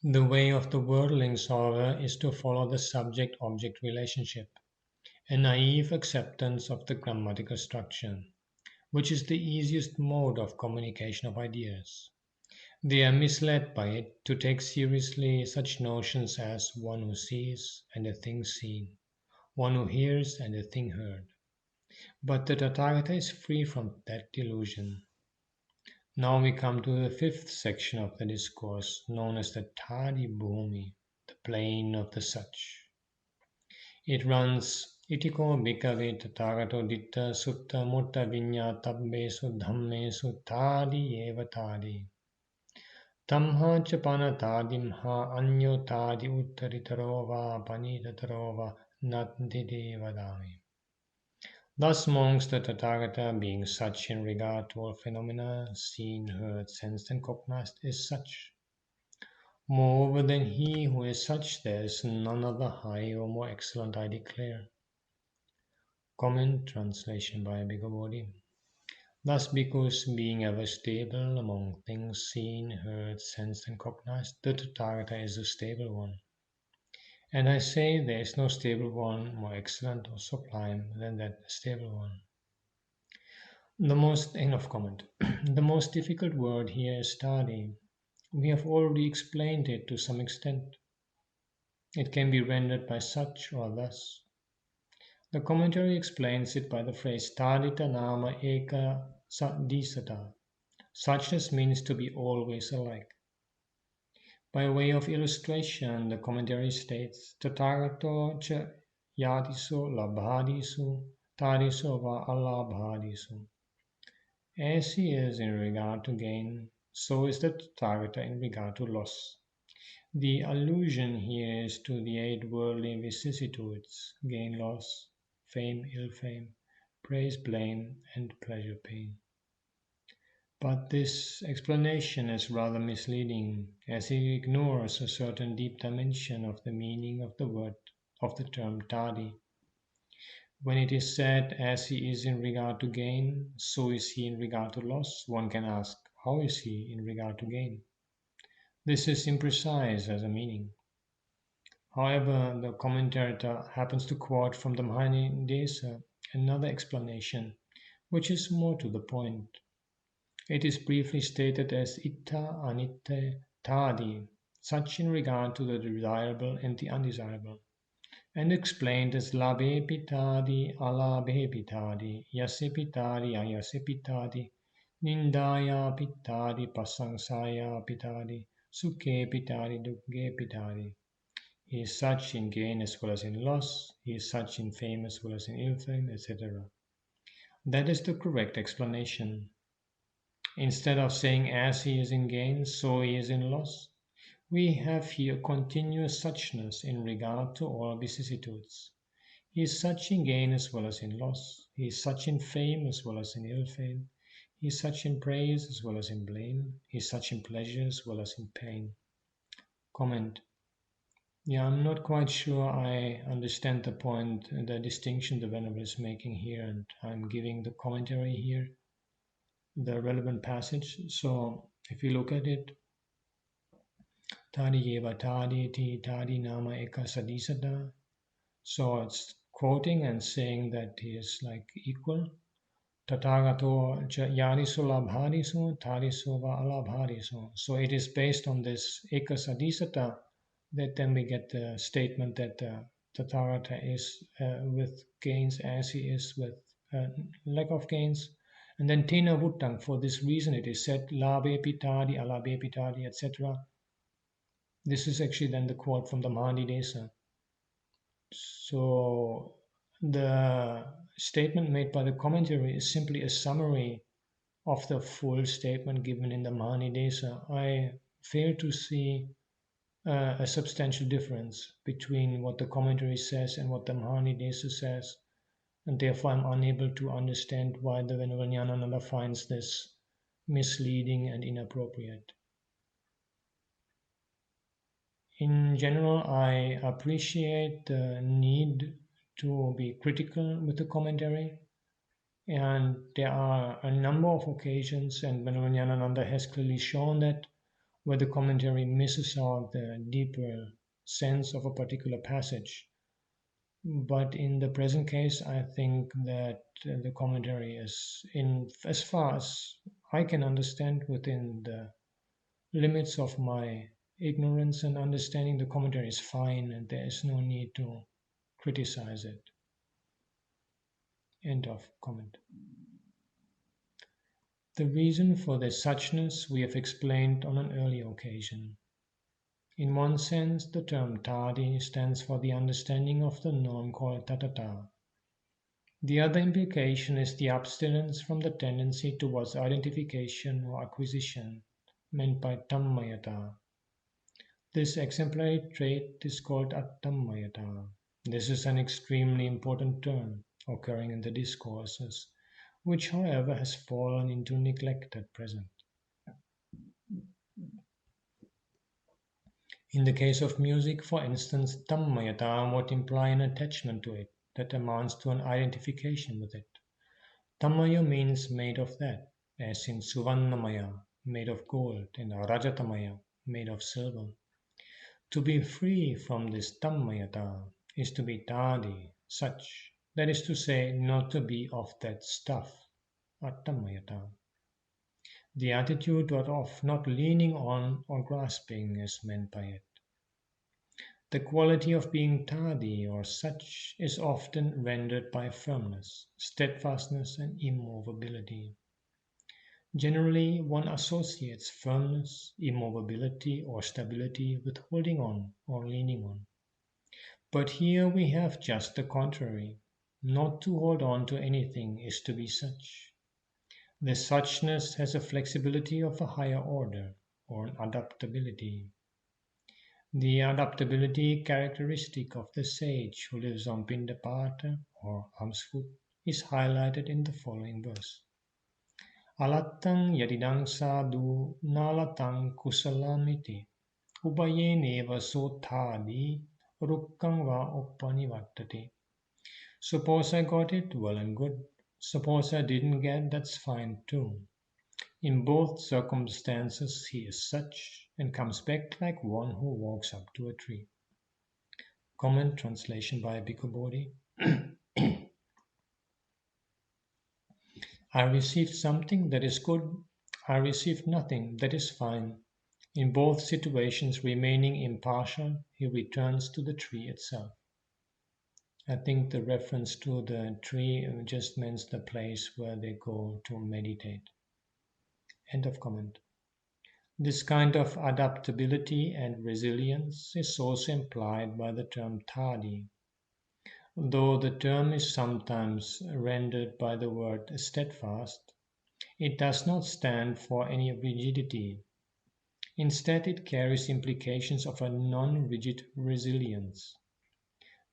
The way of the worldlings, however, is to follow the subject-object relationship, a naive acceptance of the grammatical structure, which is the easiest mode of communication of ideas. They are misled by it to take seriously such notions as one who sees and a thing seen, one who hears and a thing heard. But the Tathagata is free from that delusion. Now we come to the fifth section of the discourse, known as the Thadi Bhumi, the plane of the Such. It runs Itiko Bhikkhave Tathagato Ditta Sutta Mutta Vinyatabbesu Dhammesu Thadi Eva Thadi. Tamha cha panatadimha anyo tadi uttaritaro va panitataro va natdide vadami. Thus amongst the Tathagata, being such in regard to all phenomena, seen, heard, sensed, and cognized, is such. Moreover than he who is such, there is none other high or more excellent, I declare. Comment translation by Bhikkhu Bodhi. Thus, because being ever stable among things seen, heard, sensed, and cognized, the Tathagata is a stable one. And I say there is no stable one more excellent or sublime than that stable one. The most end of comment. The most difficult word here is tadi. We have already explained it to some extent. It can be rendered by such or thus. The commentary explains it by the phrase tadita nama eka sadisata. Suchness means to be always alike. By way of illustration, the commentary states Tathagato cha yadiso labhadisu tadiso va alabhadisu. As he is in regard to gain, so is the Tathagata in regard to loss. The allusion here is to the eight worldly vicissitudes: gain, loss, fame, ill fame, praise, blame, and pleasure, pain. But this explanation is rather misleading, as it ignores a certain deep dimension of the meaning of the word of the term tadi. When it is said, as he is in regard to gain, so is he in regard to loss, one can ask, how is he in regard to gain? This is imprecise as a meaning. However, the commentator happens to quote from the Mahānidesa another explanation, which is more to the point. It is briefly stated as itta anitte tadi, such in regard to the desirable and the undesirable, and explained as labhe pitadi alabhe pitadi, yase pitadi ayase pitadi, nindaya pitadi pasangsaya pitadi, sukhe pitadi dukkhe pitadi. He is such in gain as well as in loss, he is such in fame as well as in ill fame, etc. That is the correct explanation. Instead of saying as he is in gain, so he is in loss, we have here continuous suchness in regard to all vicissitudes. He is such in gain as well as in loss. He is such in fame as well as in ill fame. He is such in praise as well as in blame. He is such in pleasure as well as in pain. Comment. Yeah, I'm not quite sure I understand the point, the distinction the Venerable is making here, and I'm giving the commentary here, the relevant passage. So if you look at it, Tadi eva tadi ti tadi nama eka sadisata. So it's quoting and saying that he is like equal. Tathagato cha yadisu labhadisu tadisu va alabhadisu. So it is based on this eka sadisata that then we get the statement that Tathagata is with gains as he is with lack of gains. And then tena vuttang, for this reason it is said, labe pitadi, alabe pitadi, etc. This is actually then the quote from the Mahānidesa. So the statement made by the commentary is simply a summary of the full statement given in the Mahānidesa. I fail to see a substantial difference between what the commentary says and what the Mahānidesa says, and therefore I'm unable to understand why the Venerable Ñāṇananda finds this misleading and inappropriate. In general, I appreciate the need to be critical with the commentary, and there are a number of occasions, and Venerable Ñāṇananda has clearly shown that, where the commentary misses out the deeper sense of a particular passage. But in the present case, I think that the commentary is, in as far as I can understand within the limits of my ignorance and understanding, the commentary is fine and there is no need to criticize it. End of comment. The reason for this suchness we have explained on an earlier occasion. In one sense, the term tadi stands for the understanding of the known called tatata. The other implication is the abstinence from the tendency towards identification or acquisition, meant by tammayata. This exemplary trait is called attammayata. This is an extremely important term occurring in the discourses, which, however, has fallen into neglect at present. In the case of music, for instance, tammayata would imply an attachment to it that amounts to an identification with it. Tammaya means made of that, as in suvannamaya, made of gold, and rajatamaya, made of silver. To be free from this tammayata is to be tadi, such, that is to say, not to be of that stuff, attammayata. The attitude of not leaning on or grasping is meant by it. The quality of being tadi or such is often rendered by firmness, steadfastness, and immovability. Generally, one associates firmness, immovability, or stability with holding on or leaning on. But here we have just the contrary. Not to hold on to anything is to be such. The suchness has a flexibility of a higher order, or an adaptability. The adaptability characteristic of the sage who lives on Pindapata or almsfood is highlighted in the following verse. Alattang yadidang sadhu nalatang kusalamiti ubayeneva sothadi rukkang va uppanivattati. Suppose I got it, well and good. Suppose I didn't get, that's fine too. In both circumstances he is such, and comes back like one who walks up to a tree. Comment translation by Bhikkhu Bodhi. I received something, that is good. I received nothing, that is fine. In both situations, remaining impartial, he returns to the tree itself. I think the reference to the tree just means the place where they go to meditate. End of comment. This kind of adaptability and resilience is also implied by the term tadi. Though the term is sometimes rendered by the word steadfast, it does not stand for any rigidity. Instead, it carries implications of a non-rigid resilience.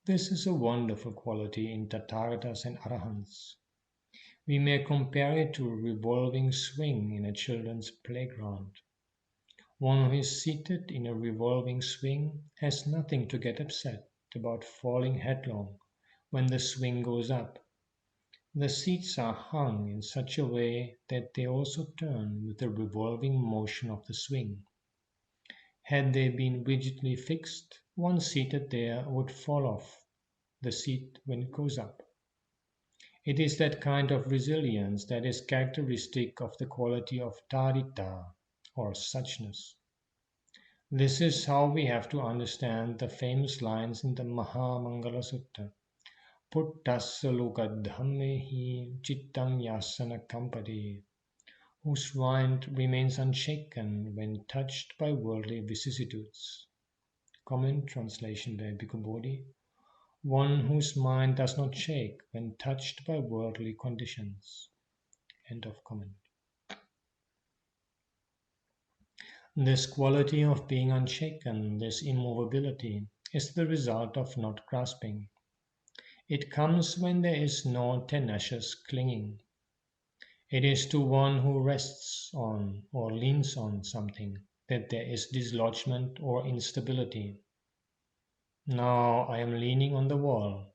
This is a wonderful quality in Tathagatas and Arahants. We may compare it to a revolving swing in a children's playground. One who is seated in a revolving swing has nothing to get upset about falling headlong when the swing goes up. The seats are hung in such a way that they also turn with the revolving motion of the swing. Had they been rigidly fixed, one seated there would fall off the seat when it goes up. It is that kind of resilience that is characteristic of the quality of tarita, or suchness. This is how we have to understand the famous lines in the Mahamangala Sutta. Puttasya logadhammehi chittang yasana kampade, whose mind remains unshaken when touched by worldly vicissitudes. Comment translation by Bhikkhu Bodhi. One whose mind does not shake when touched by worldly conditions. End of comment. This quality of being unshaken, this immovability, is the result of not grasping. It comes when there is no tenacious clinging. It is to one who rests on or leans on something that there is dislodgement or instability. Now I am leaning on the wall.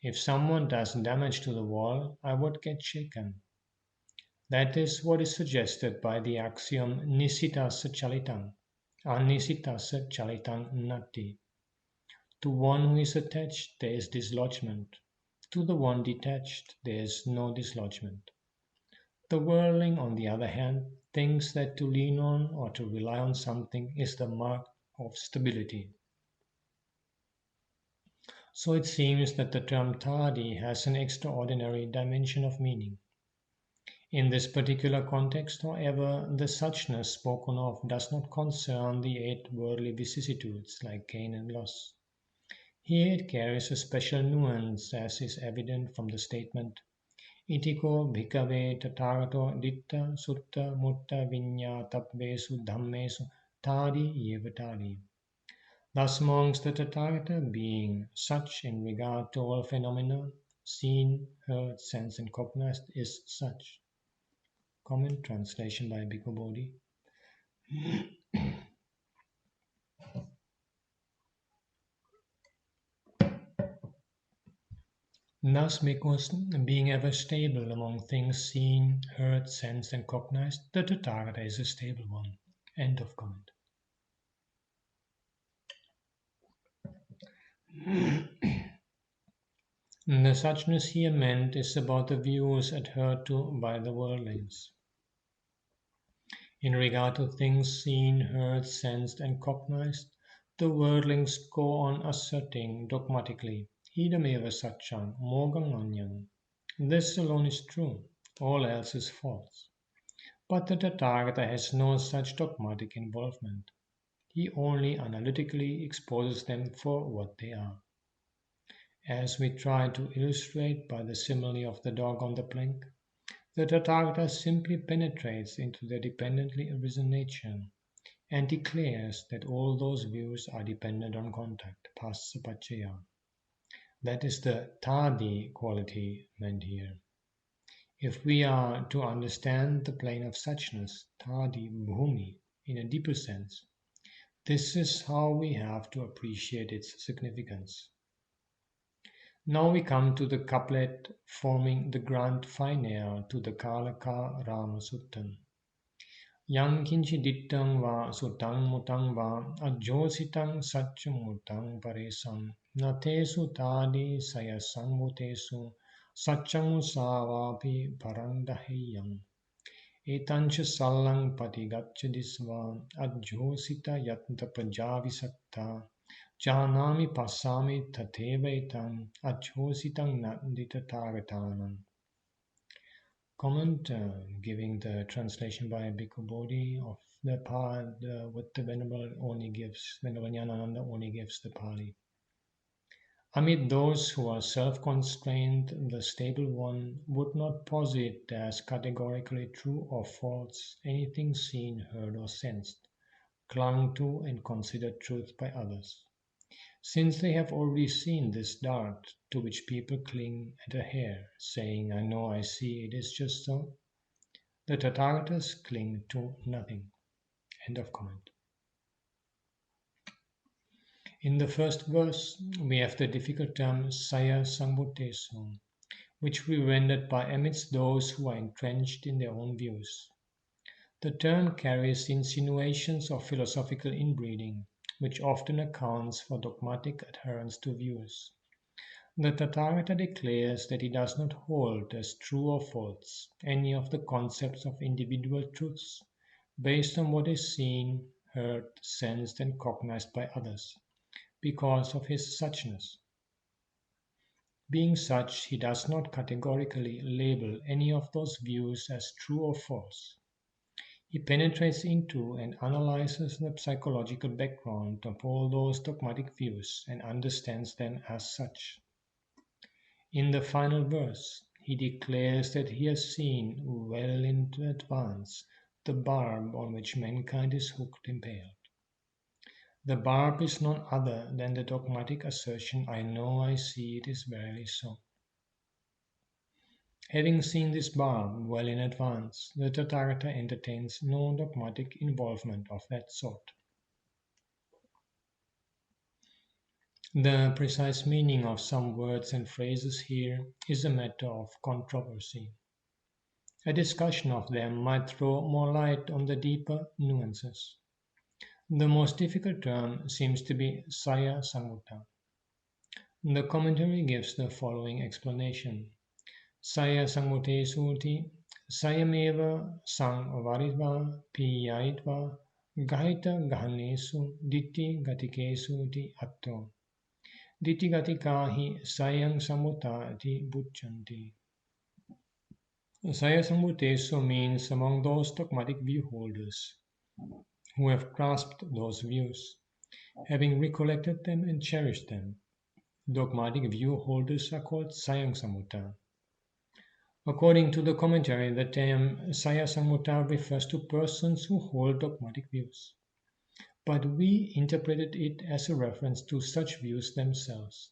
If someone does damage to the wall, I would get shaken. That is what is suggested by the axiom nisitasa chalitang, anisitasa chalitang nati. To one who is attached, there is dislodgement. To the one detached, there is no dislodgement. The worldling, on the other hand, thinks that to lean on or to rely on something is the mark of stability. So it seems that the term tadi has an extraordinary dimension of meaning. In this particular context, however, the suchness spoken of does not concern the 8 worldly vicissitudes like gain and loss. Here it carries a special nuance, as is evident from the statement Itiko bhikkhave tatagato ditta sutta mutta viññātabbesu dhammesu tadi yeva tadi. Thus monks, the Tathagata, being such in regard to all phenomena, seen, heard, sensed and cognized, is such. Comment translation by Bhikkhu Bodhi. Thus, because being ever stable among things seen, heard, sensed and cognized, the Tathagata is a stable one. End of comment. The suchness here meant is about the views adhered to by the worldlings. In regard to things seen, heard, sensed and cognized, the worldlings go on asserting dogmatically, idam eva satchang, mogam anyang. This alone is true, all else is false. But the Tathagata has no such dogmatic involvement. He only analytically exposes them for what they are. As we try to illustrate by the simile of the dog on the plank, the Tathagata simply penetrates into their dependently arisen nature and declares that all those views are dependent on contact, passapaccaya. That is the tadi quality meant here. If we are to understand the plane of suchness, tadi bhumi, in a deeper sense, this is how we have to appreciate its significance. Now we come to the couplet forming the grand finale to the Kalaka Rama Suttam. Yang kinchi dittang va sutang mutang va ajositang satchamutang paresam natesu tadi sayasang mutesu satchamusavapi parandaheyam etancha sallang patigacchadisva ajosita yatna prajavisakta Janami pasami tatevaitam ajhositang nandita tagatanam. Comment giving the translation by Bhikkhu Bodhi of the part what the Venerable Ñāṇananda only gives the Pali. Amid those who are self-constrained, the stable one would not posit as categorically true or false anything seen, heard or sensed, clung to and considered truth by others. Since they have already seen this dart to which people cling at a hair, saying, I know, I see, it is just so, the Tathagatas cling to nothing. End of comment. In the first verse, we have the difficult term saya sambhutesu, which we rendered by amidst those who are entrenched in their own views. The term carries insinuations of philosophical inbreeding, which often accounts for dogmatic adherence to views. The Tathagata declares that he does not hold as true or false any of the concepts of individual truths based on what is seen, heard, sensed and cognized by others, because of his suchness. Being such, he does not categorically label any of those views as true or false. He penetrates into and analyzes the psychological background of all those dogmatic views and understands them as such. In the final verse, he declares that he has seen well in advance the barb on which mankind is hooked impaled. The barb is none other than the dogmatic assertion, I know, I see, it is verily so. Having seen this barb well in advance, the Tathagata entertains no dogmatic involvement of that sort. The precise meaning of some words and phrases here is a matter of controversy. A discussion of them might throw more light on the deeper nuances. The most difficult term seems to be Saya Samutta. The commentary gives the following explanation. Saya Samute Suti, Sayameva Sang Varitva Piyaitva Gahita Gahanesu Ditti Gatikesu Ti Atto. Ditti Gatikahi Sayang Samutati Buchanti. Saya Sambutesu means among those dogmatic view holders who have grasped those views, having recollected them and cherished them. Dogmatic view holders are called Sayang Samutta. According to the commentary, the term Saya Samutta refers to persons who hold dogmatic views, but we interpreted it as a reference to such views themselves.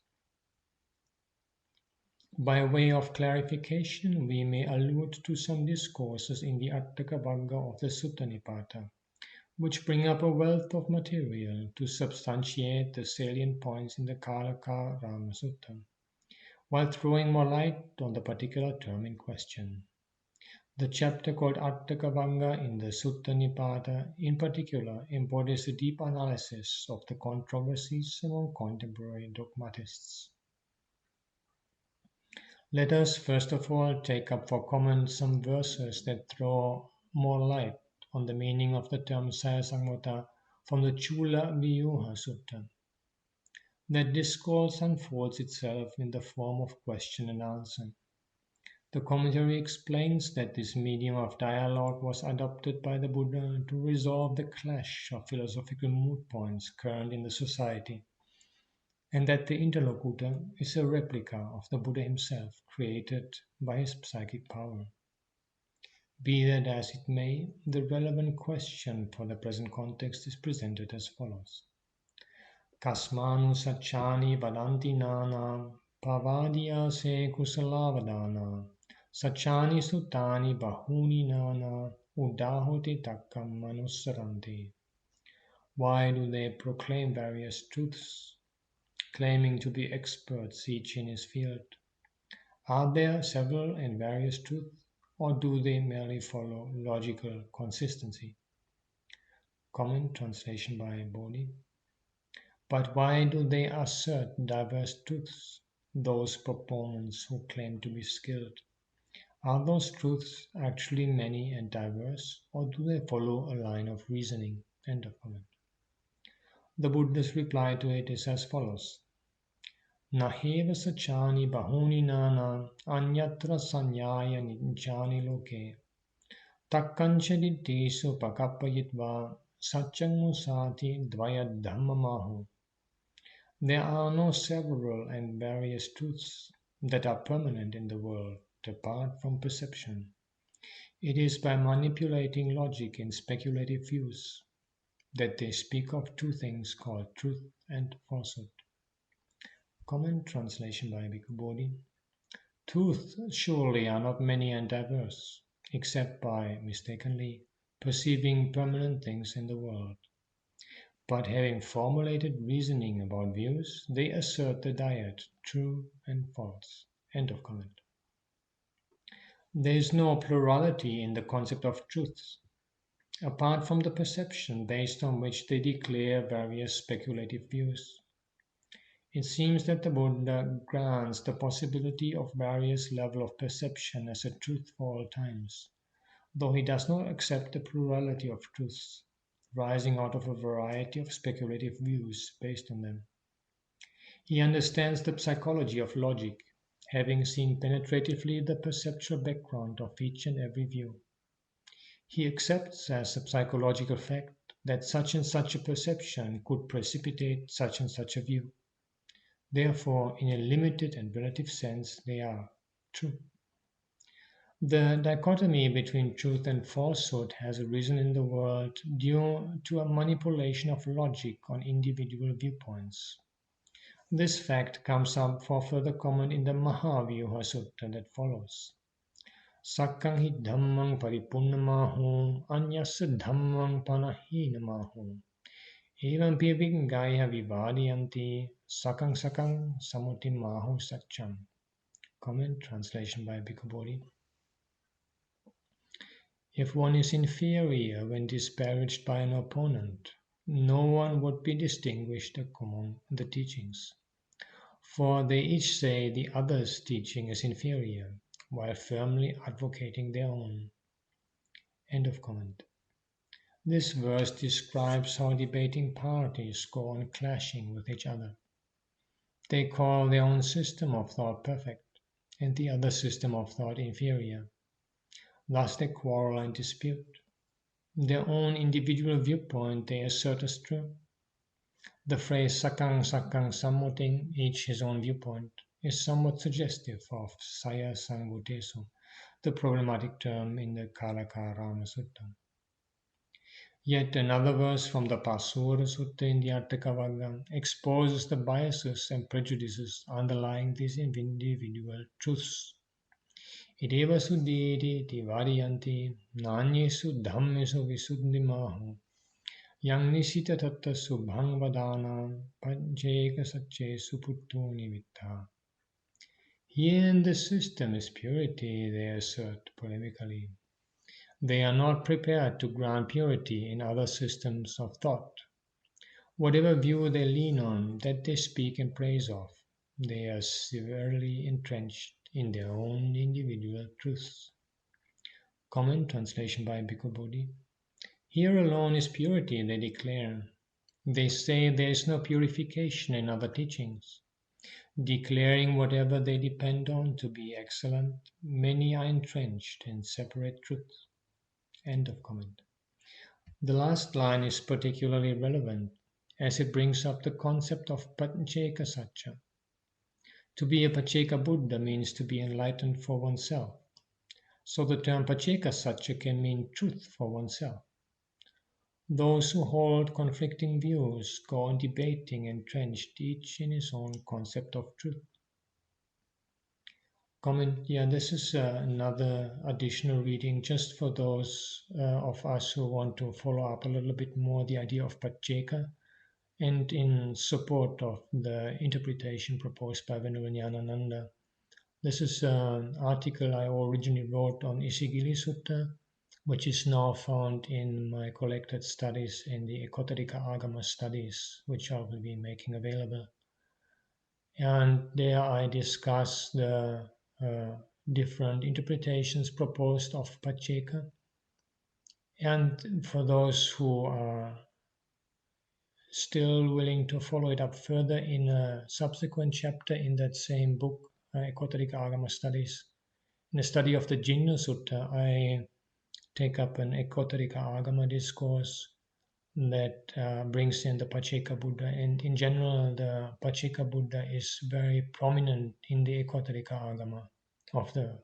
By way of clarification, we may allude to some discourses in the Attaka Vagga of the Sutta Nibbāna, which bring up a wealth of material to substantiate the salient points in the Kalaka Rama Sutta, while throwing more light on the particular term in question. The chapter called Attaka Vagga in the Sutta Nibbāna in particular embodies a deep analysis of the controversies among contemporary dogmatists. Let us first of all take up for comment some verses that throw more light on the meaning of the term Saya Samutta from the Chula Viyuha Sutta. That discourse unfolds itself in the form of question and answer. The commentary explains that this medium of dialogue was adopted by the Buddha to resolve the clash of philosophical moot points current in the society, and that the interlocutor is a replica of the Buddha himself, created by his psychic power. Be that as it may, the relevant question for the present context is presented as follows. Kasmanu sacchani vadanti nana pavadiya se kusalavadana sacchani sutani bahuni nana udahoti takkam manussaranti. Why do they proclaim various truths, claiming to be experts each in his field? Are there several and various truths, or do they merely follow logical consistency? Comment translation by Bodhi. But why do they assert diverse truths, those proponents who claim to be skilled? Are those truths actually many and diverse, or do they follow a line of reasoning? End of comment. The Buddha's reply to it is as follows. Naheva sachani bahuni nana anyatra sanyaya ninchani loke takkanchaditesu pakapayitva sachanmusati dvaya dhammamahu. There are no several and various truths that are permanent in the world apart from perception. It is by manipulating logic and speculative views that they speak of two things called truth and falsehood. Comment translation by Bhikkhu Bodhi. Truths surely are not many and diverse, except by mistakenly perceiving permanent things in the world. But having formulated reasoning about views, they assert the dyad, true and false. End of comment. There is no plurality in the concept of truths, apart from the perception based on which they declare various speculative views. It seems that the Buddha grants the possibility of various levels of perception as a truth for all times, though he does not accept the plurality of truths. rising out of a variety of speculative views based on them. He understands the psychology of logic, having seen penetratively the perceptual background of each and every view. He accepts as a psychological fact that such and such a perception could precipitate such and such a view. Therefore, in a limited and relative sense, they are true. The dichotomy between truth and falsehood has arisen in the world due to a manipulation of logic on individual viewpoints. This fact comes up for further comment in the Mahavyuha Sutta that follows. Sakkang hi dhammang paripunnamaho anyasya dhammang panahinamaho evam pivingaya vivadiyanti sakkang sakkang samutimaho satcham. Comment translation by Bhikkhu Bodhi. If one is inferior when disparaged by an opponent, no one would be distinguished among the teachings, for they each say the other's teaching is inferior, while firmly advocating their own. End of comment. This verse describes how debating parties go on clashing with each other. They call their own system of thought perfect, and the other system of thought inferior. Thus they quarrel and dispute. Their own individual viewpoint they assert as true. The phrase sakkang sakkang sammuting, each his own viewpoint, is somewhat suggestive of saya sangvutesu, the problematic term in the Kalakarama Sutta. Yet another verse from the Pasura Sutta in the Atthakavagga exposes the biases and prejudices underlying these individual truths. Ideva suddhiti tivariyanti nāṇyesu dhammesu visuddhimaho yang nisita tatta subhang vadana pancheka satchesu puttu nimitta. Here in the system is purity, they assert polemically. They are not prepared to grant purity in other systems of thought. Whatever view they lean on, that they speak in praise of, they are severely entrenched in their own individual truths. Comment translation by Bhikkhu Bodhi. Here alone is purity, they declare. They say there is no purification in other teachings. Declaring whatever they depend on to be excellent, many are entrenched in separate truths. End of comment. The last line is particularly relevant as it brings up the concept of Pancheka Satcha. To be a Pacceka Buddha means to be enlightened for oneself. So the term Pacceka Satcha can mean truth for oneself. Those who hold conflicting views go on debating entrenched each in his own concept of truth. Comment, this is another additional reading just for those of us who want to follow up a little bit more the idea of Pacceka and in support of the interpretation proposed by Venerable Ñāṇananda. This is an article I originally wrote on Isigili Sutta, which is now found in my collected studies in the Ekotarika Agama studies, which I will be making available. And there I discuss the different interpretations proposed of Pacceka. And for those who are still willing to follow it up further in a subsequent chapter in that same book, Ekotarika Agama Studies, in the study of the Jinna Sutta, I take up an Ekotarika Agama discourse that brings in the Pacceka Buddha. And in general, the Pacceka Buddha is very prominent in the Ekotarika Agama of the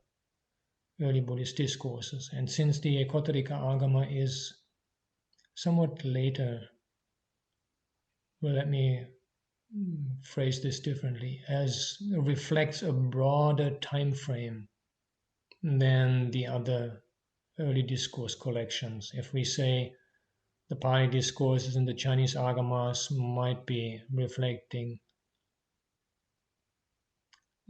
early Buddhist discourses. And since the Ekotarika Agama is somewhat later, well, let me phrase this differently, as reflects a broader time frame than the other early discourse collections. If we say the Pali discourses in the Chinese Agamas might be reflecting,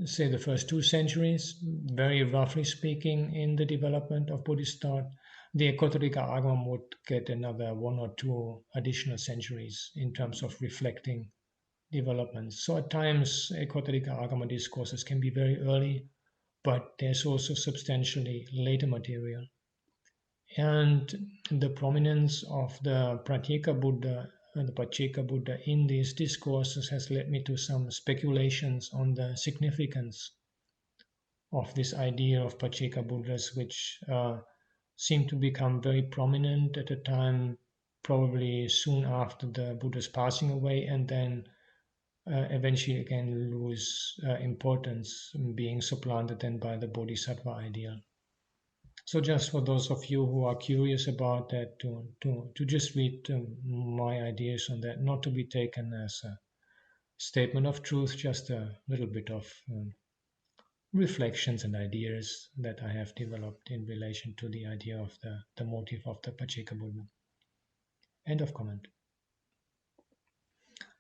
say, the first 2 centuries, very roughly speaking, in the development of Buddhist thought, the Ekotarika Agama would get another 1 or 2 additional centuries in terms of reflecting developments. So at times, Ekotarika Agama discourses can be very early, but there's also substantially later material. And the prominence of the Pratyeka Buddha and the Pacceka Buddha in these discourses has led me to some speculations on the significance of this idea of Pacceka Buddhas, which seem to become very prominent at a time probably soon after the Buddha's passing away, and then eventually again lose importance, being supplanted then by the Bodhisattva ideal. So just for those of you who are curious about that, to just read my ideas on that, not to be taken as a statement of truth, just a little bit of reflections and ideas that I have developed in relation to the idea of the motive of the Pacceka Buddha. End of comment.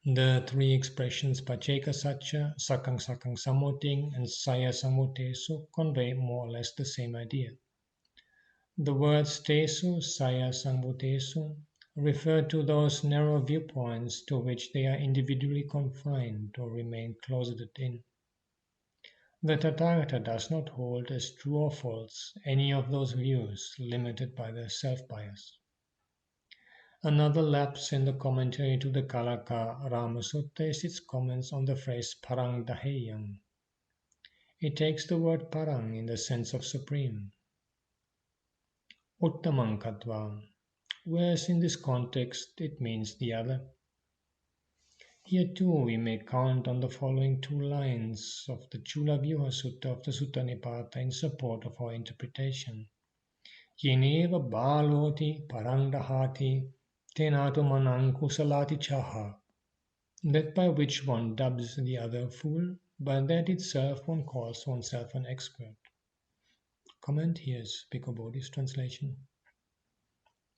The three expressions Pacceka Satcha, Sakang Sakang Samoting, and Saya Samotesu convey more or less the same idea. The words Tesu, Saya Sambutesu refer to those narrow viewpoints to which they are individually confined or remain closeted in. The Tathagata does not hold as true or false any of those views limited by the self-bias. Another lapse in the commentary to the Kalaka Rama Sutta is its comments on the phrase Parang Daheyang. It takes the word Parang in the sense of supreme, Uttamang Katva, whereas in this context it means the other. Here too we may count on the following two lines of the Chula Vyuha Sutta of the Sutta Nipata in support of our interpretation. Yeneva baloti parangdahati tenatu manang kusalati chaha. That by which one dubs the other fool, by that itself one calls oneself an expert. Comment here is Bhikkhu Bodhi's translation.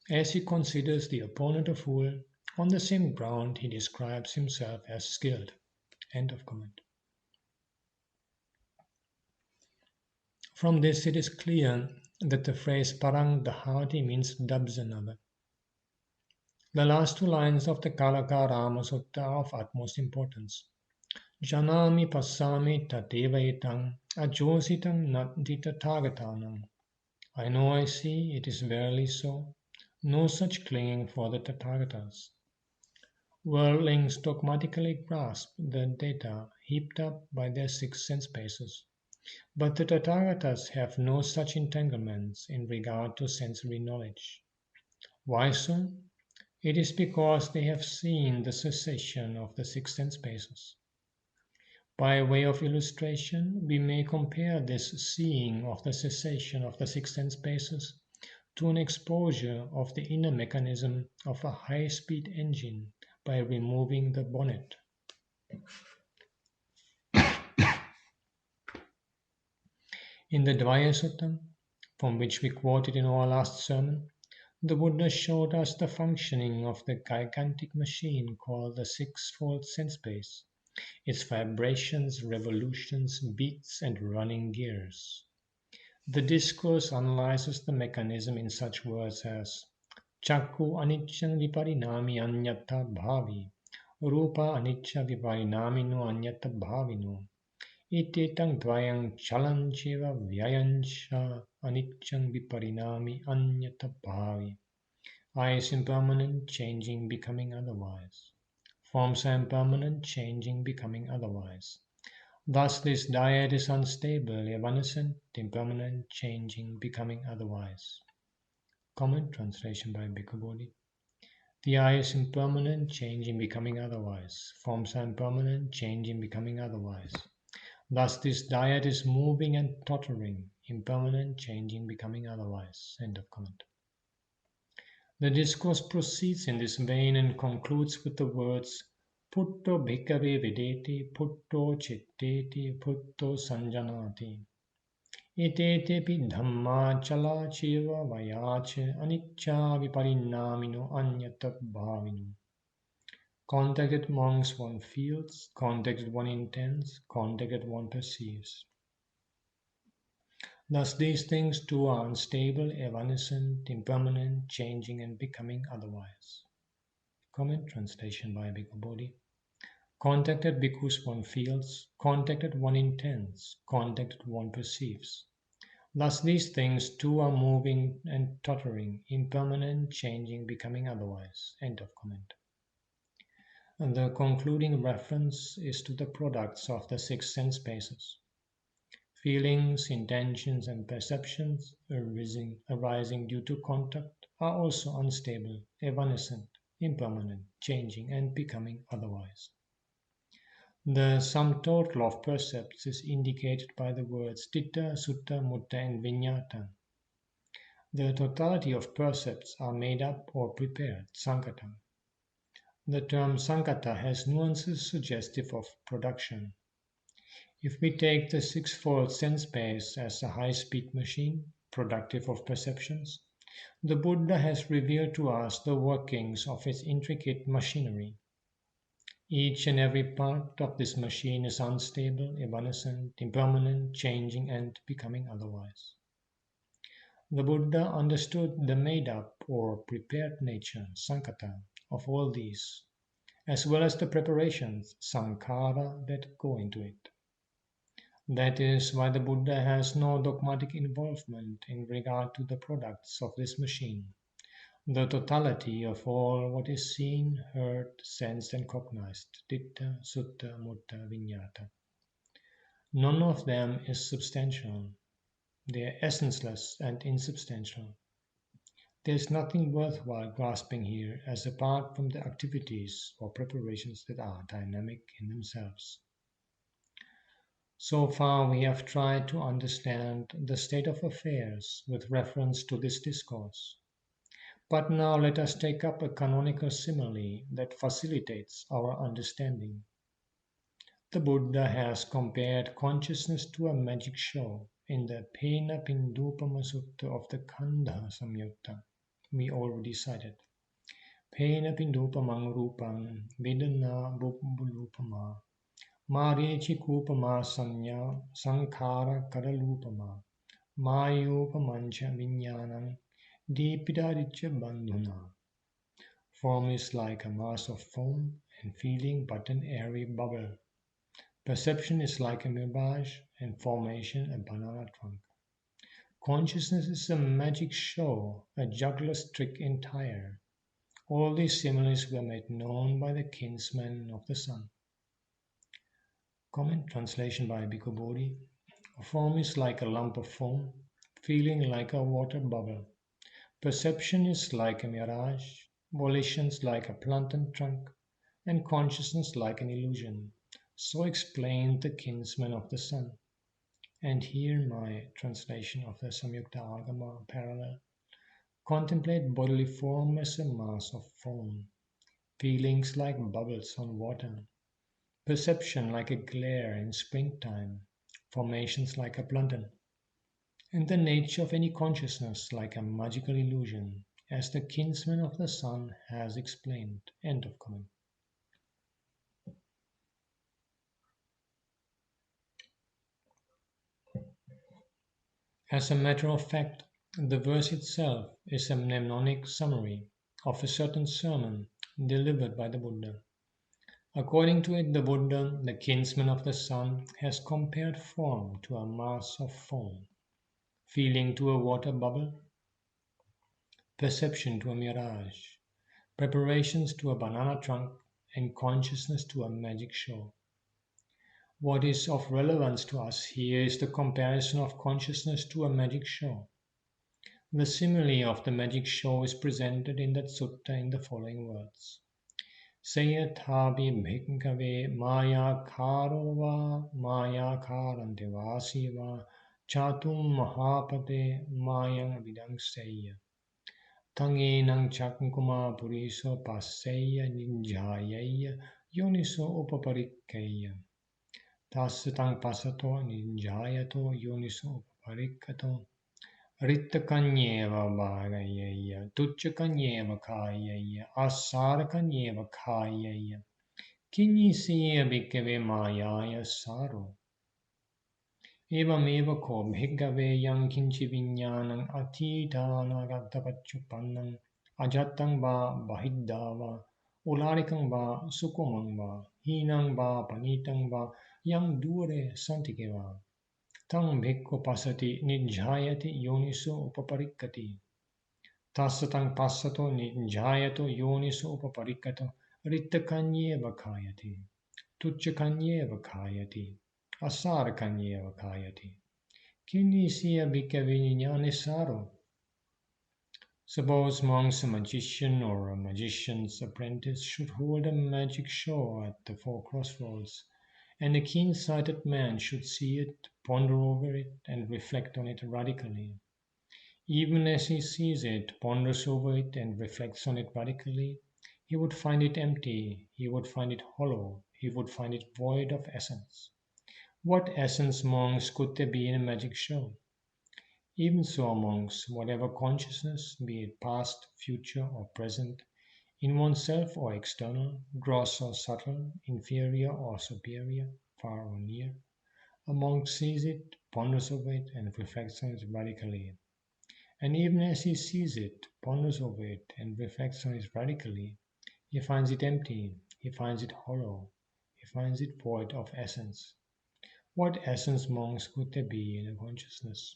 As he considers the opponent a fool, on the same ground he describes himself as skilled. End of comment. From this it is clear that the phrase Parang Dahati means dubs another. The last two lines of the Kalaka Rama Sutta are of utmost importance. Janami passami tateva etang ajositam nati tathagatanam. I know, I see, it is verily so. No such clinging for the Tathagatas. Worldlings dogmatically grasp the data heaped up by their six sense bases, but the Tathagatas have no such entanglements in regard to sensory knowledge. Why so? It is because they have seen the cessation of the six sense bases. By way of illustration, we may compare this seeing of the cessation of the six sense bases to an exposure of the inner mechanism of a high-speed engine by removing the bonnet. In the Dvaya Sutta, from which we quoted in our last sermon, the Buddha showed us the functioning of the gigantic machine called the sixfold sense base, its vibrations, revolutions, beats, and running gears. The discourse analyzes the mechanism in such words as Chakku anicca viparinami anyata bhavi, Rupa anicca viparinamino anyata bhavino, Itetang dvayang chalancheva vyayancha aniccang viparinami anyata bhavi. I is impermanent, changing, becoming otherwise. Forms are impermanent, changing, becoming otherwise. Thus this diet is unstable, evanescent, impermanent, changing, becoming otherwise. Comment translation by Bhikkhu Bodhi. The I is impermanent, changing, becoming otherwise. Forms are impermanent, changing, becoming otherwise. Thus this diet is moving and tottering, impermanent, changing, becoming otherwise. End of comment. The discourse proceeds in this vein and concludes with the words Putto bhikkhave videti, putto citteti, putto sanjanati. Itetepi dhamma chala chiva vayache anicca viparinamino anyata bhavino. Contacted monks one feels, contacted one intends, contacted one perceives. Thus these things too are unstable, evanescent, impermanent, changing and becoming otherwise. Comment translation by Bhikkhu Bodhi. Contacted bhikkhus one feels, contacted one intends, contacted one perceives. Thus these things too are moving and tottering, impermanent, changing, becoming otherwise. End of comment. And the concluding reference is to the products of the six sense spaces. Feelings, intentions, and perceptions arising due to contact are also unstable, evanescent, impermanent, changing, and becoming otherwise. The sum total of percepts is indicated by the words Citta, Sutta, Mutta, and Viññāta. The totality of percepts are made up or prepared, Sankata. The term Sankata has nuances suggestive of production. If we take the sixfold sense space as a high-speed machine, productive of perceptions, the Buddha has revealed to us the workings of its intricate machinery. Each and every part of this machine is unstable, evanescent, impermanent, changing, and becoming otherwise. The Buddha understood the made-up or prepared nature, Sankata, of all these, as well as the preparations, Sankhara, that go into it. That is why the Buddha has no dogmatic involvement in regard to the products of this machine, the totality of all what is seen, heard, sensed, and cognized, Citta, Sutta, Mutta, Viññāta. None of them is substantial. They are essenceless and insubstantial. There is nothing worthwhile grasping here as apart from the activities or preparations that are dynamic in themselves. So far we have tried to understand the state of affairs with reference to this discourse. But now let us take up a canonical simile that facilitates our understanding. The Buddha has compared consciousness to a magic show in the Pena Pindupama Sutta of the Khandha Samyutta we already cited. Pena Pindupamang Rupam Vedana Bubulupama Marechikupama Sanya Sankhara Karalupama Mayupamancha Viññānam Dipidadicca Bandhuna. Form is like a mass of foam and feeling but an airy bubble. Perception is like a mirage and formation a banana trunk. Consciousness is a magic show, a juggler's trick entire. All these similes were made known by the kinsmen of the sun. Comment translation by Bhikkhu Bodhi. Form is like a lump of foam, feeling like a water bubble. Perception is like a mirage, volitions like a plantain trunk, and consciousness like an illusion. So explained the kinsmen of the sun. And here my translation of the Samyukta Agama parallel. Contemplate bodily form as a mass of foam, feelings like bubbles on water, perception like a glare in springtime, formations like a plantain, and the nature of any consciousness like a magical illusion, as the kinsman of the sun has explained. End of comment. As a matter of fact, the verse itself is a mnemonic summary of a certain sermon delivered by the Buddha. According to it, the Buddha, the kinsman of the sun, has compared form to a mass of foam, feeling to a water bubble, perception to a mirage, preparations to a banana trunk, and consciousness to a magic show. What is of relevance to us here is the comparison of consciousness to a magic show. The simile of the magic show is presented in that sutta in the following words. Sayathabi bhikkhave maya karo va maya karante vasi va chatum mahapate mayang vidang seya. Tangenang chakukuma puriso paseya ninjayaya yoniso upaparikkeya. Tasatang pasato ninjayato yoniso upaparikkato. Rittakanyeva bhagayaya, tuchakanyeva kayaya, asarakanyeva kayaya, kinyisiya bhikkhave mayaya saro. Evameva ko bhikkhave yang kinchi viññānam atitana gattapacchupannam ajattam va bahiddava ularikam va sukumam va hinam va panitam va yang dure santikeva. Tang bhikkhu pasati nijjhayati yoniso upaparikkati. Tasatang passato nijjayato yoniso upaparikkato rittakanyeva kayati. Tucchakanyeva kayati. Asarakanyeva kayati. Kinisiya bhikkhave ñāṇesaro. Suppose monks, a magician or a magician's apprentice should hold a magic show at the four crossroads, and a keen-sighted man should see it, ponder over it, and reflect on it radically. Even as he sees it, ponders over it, and reflects on it radically, he would find it empty, he would find it hollow, he would find it void of essence. What essence, monks, could there be in a magic show? Even so, monks, whatever consciousness, be it past, future, or present, in oneself or external, gross or subtle, inferior or superior, far or near, a monk sees it, ponders over it, and reflects on it radically. And even as he sees it, ponders over it, and reflects on it radically, he finds it empty, he finds it hollow, he finds it void of essence. What essence, monks, could there be in a consciousness?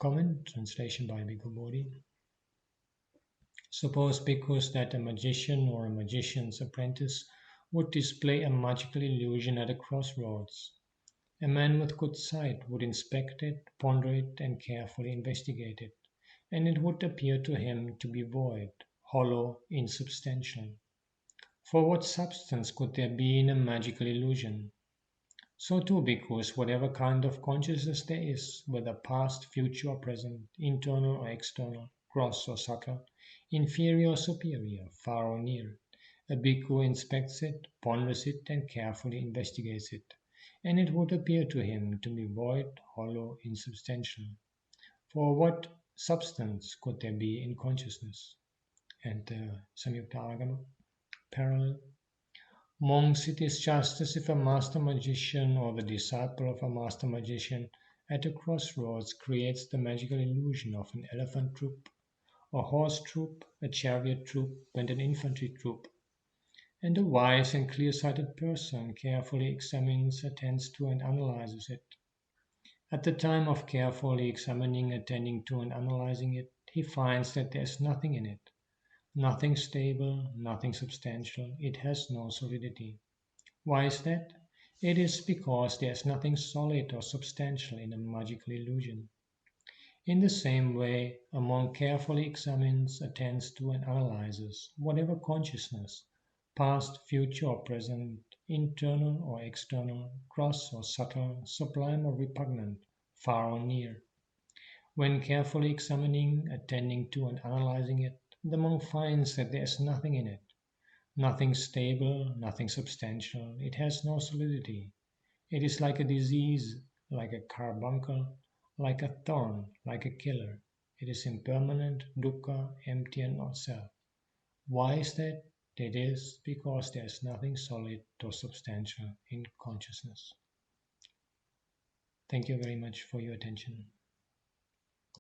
Comment, translation by Bhikkhu Bodhi. Suppose, bhikkhus, that a magician or a magician's apprentice would display a magical illusion at a crossroads. A man with good sight would inspect it, ponder it, and carefully investigate it, and it would appear to him to be void, hollow, insubstantial. For what substance could there be in a magical illusion? So too, bhikkhus, whatever kind of consciousness there is, whether past, future, or present, internal or external, gross or subtle, inferior or superior, far or near, a bhikkhu inspects it, ponders it, and carefully investigates it, and it would appear to him to be void, hollow, insubstantial. For what substance could there be in consciousness? And Samyukta Agama, parallel. Monks, it is just as if a master magician or the disciple of a master magician at a crossroads creates the magical illusion of an elephant troop, a horse troop, a chariot troop, and an infantry troop. And a wise and clear-sighted person carefully examines, attends to, and analyzes it. At the time of carefully examining, attending to, and analyzing it, he finds that there is nothing in it. Nothing stable, nothing substantial, it has no solidity. Why is that? It is because there is nothing solid or substantial in a magical illusion. In the same way, a monk carefully examines, attends to, and analyzes whatever consciousness, past, future, or present, internal or external, gross or subtle, sublime or repugnant, far or near. When carefully examining, attending to, and analyzing it, the monk finds that there is nothing in it, nothing stable, nothing substantial, it has no solidity. It is like a disease, like a carbuncle, like a thorn, like a killer. It is impermanent, dukkha, empty, and not self. Why is that? It is because there is nothing solid or substantial in consciousness. Thank you very much for your attention.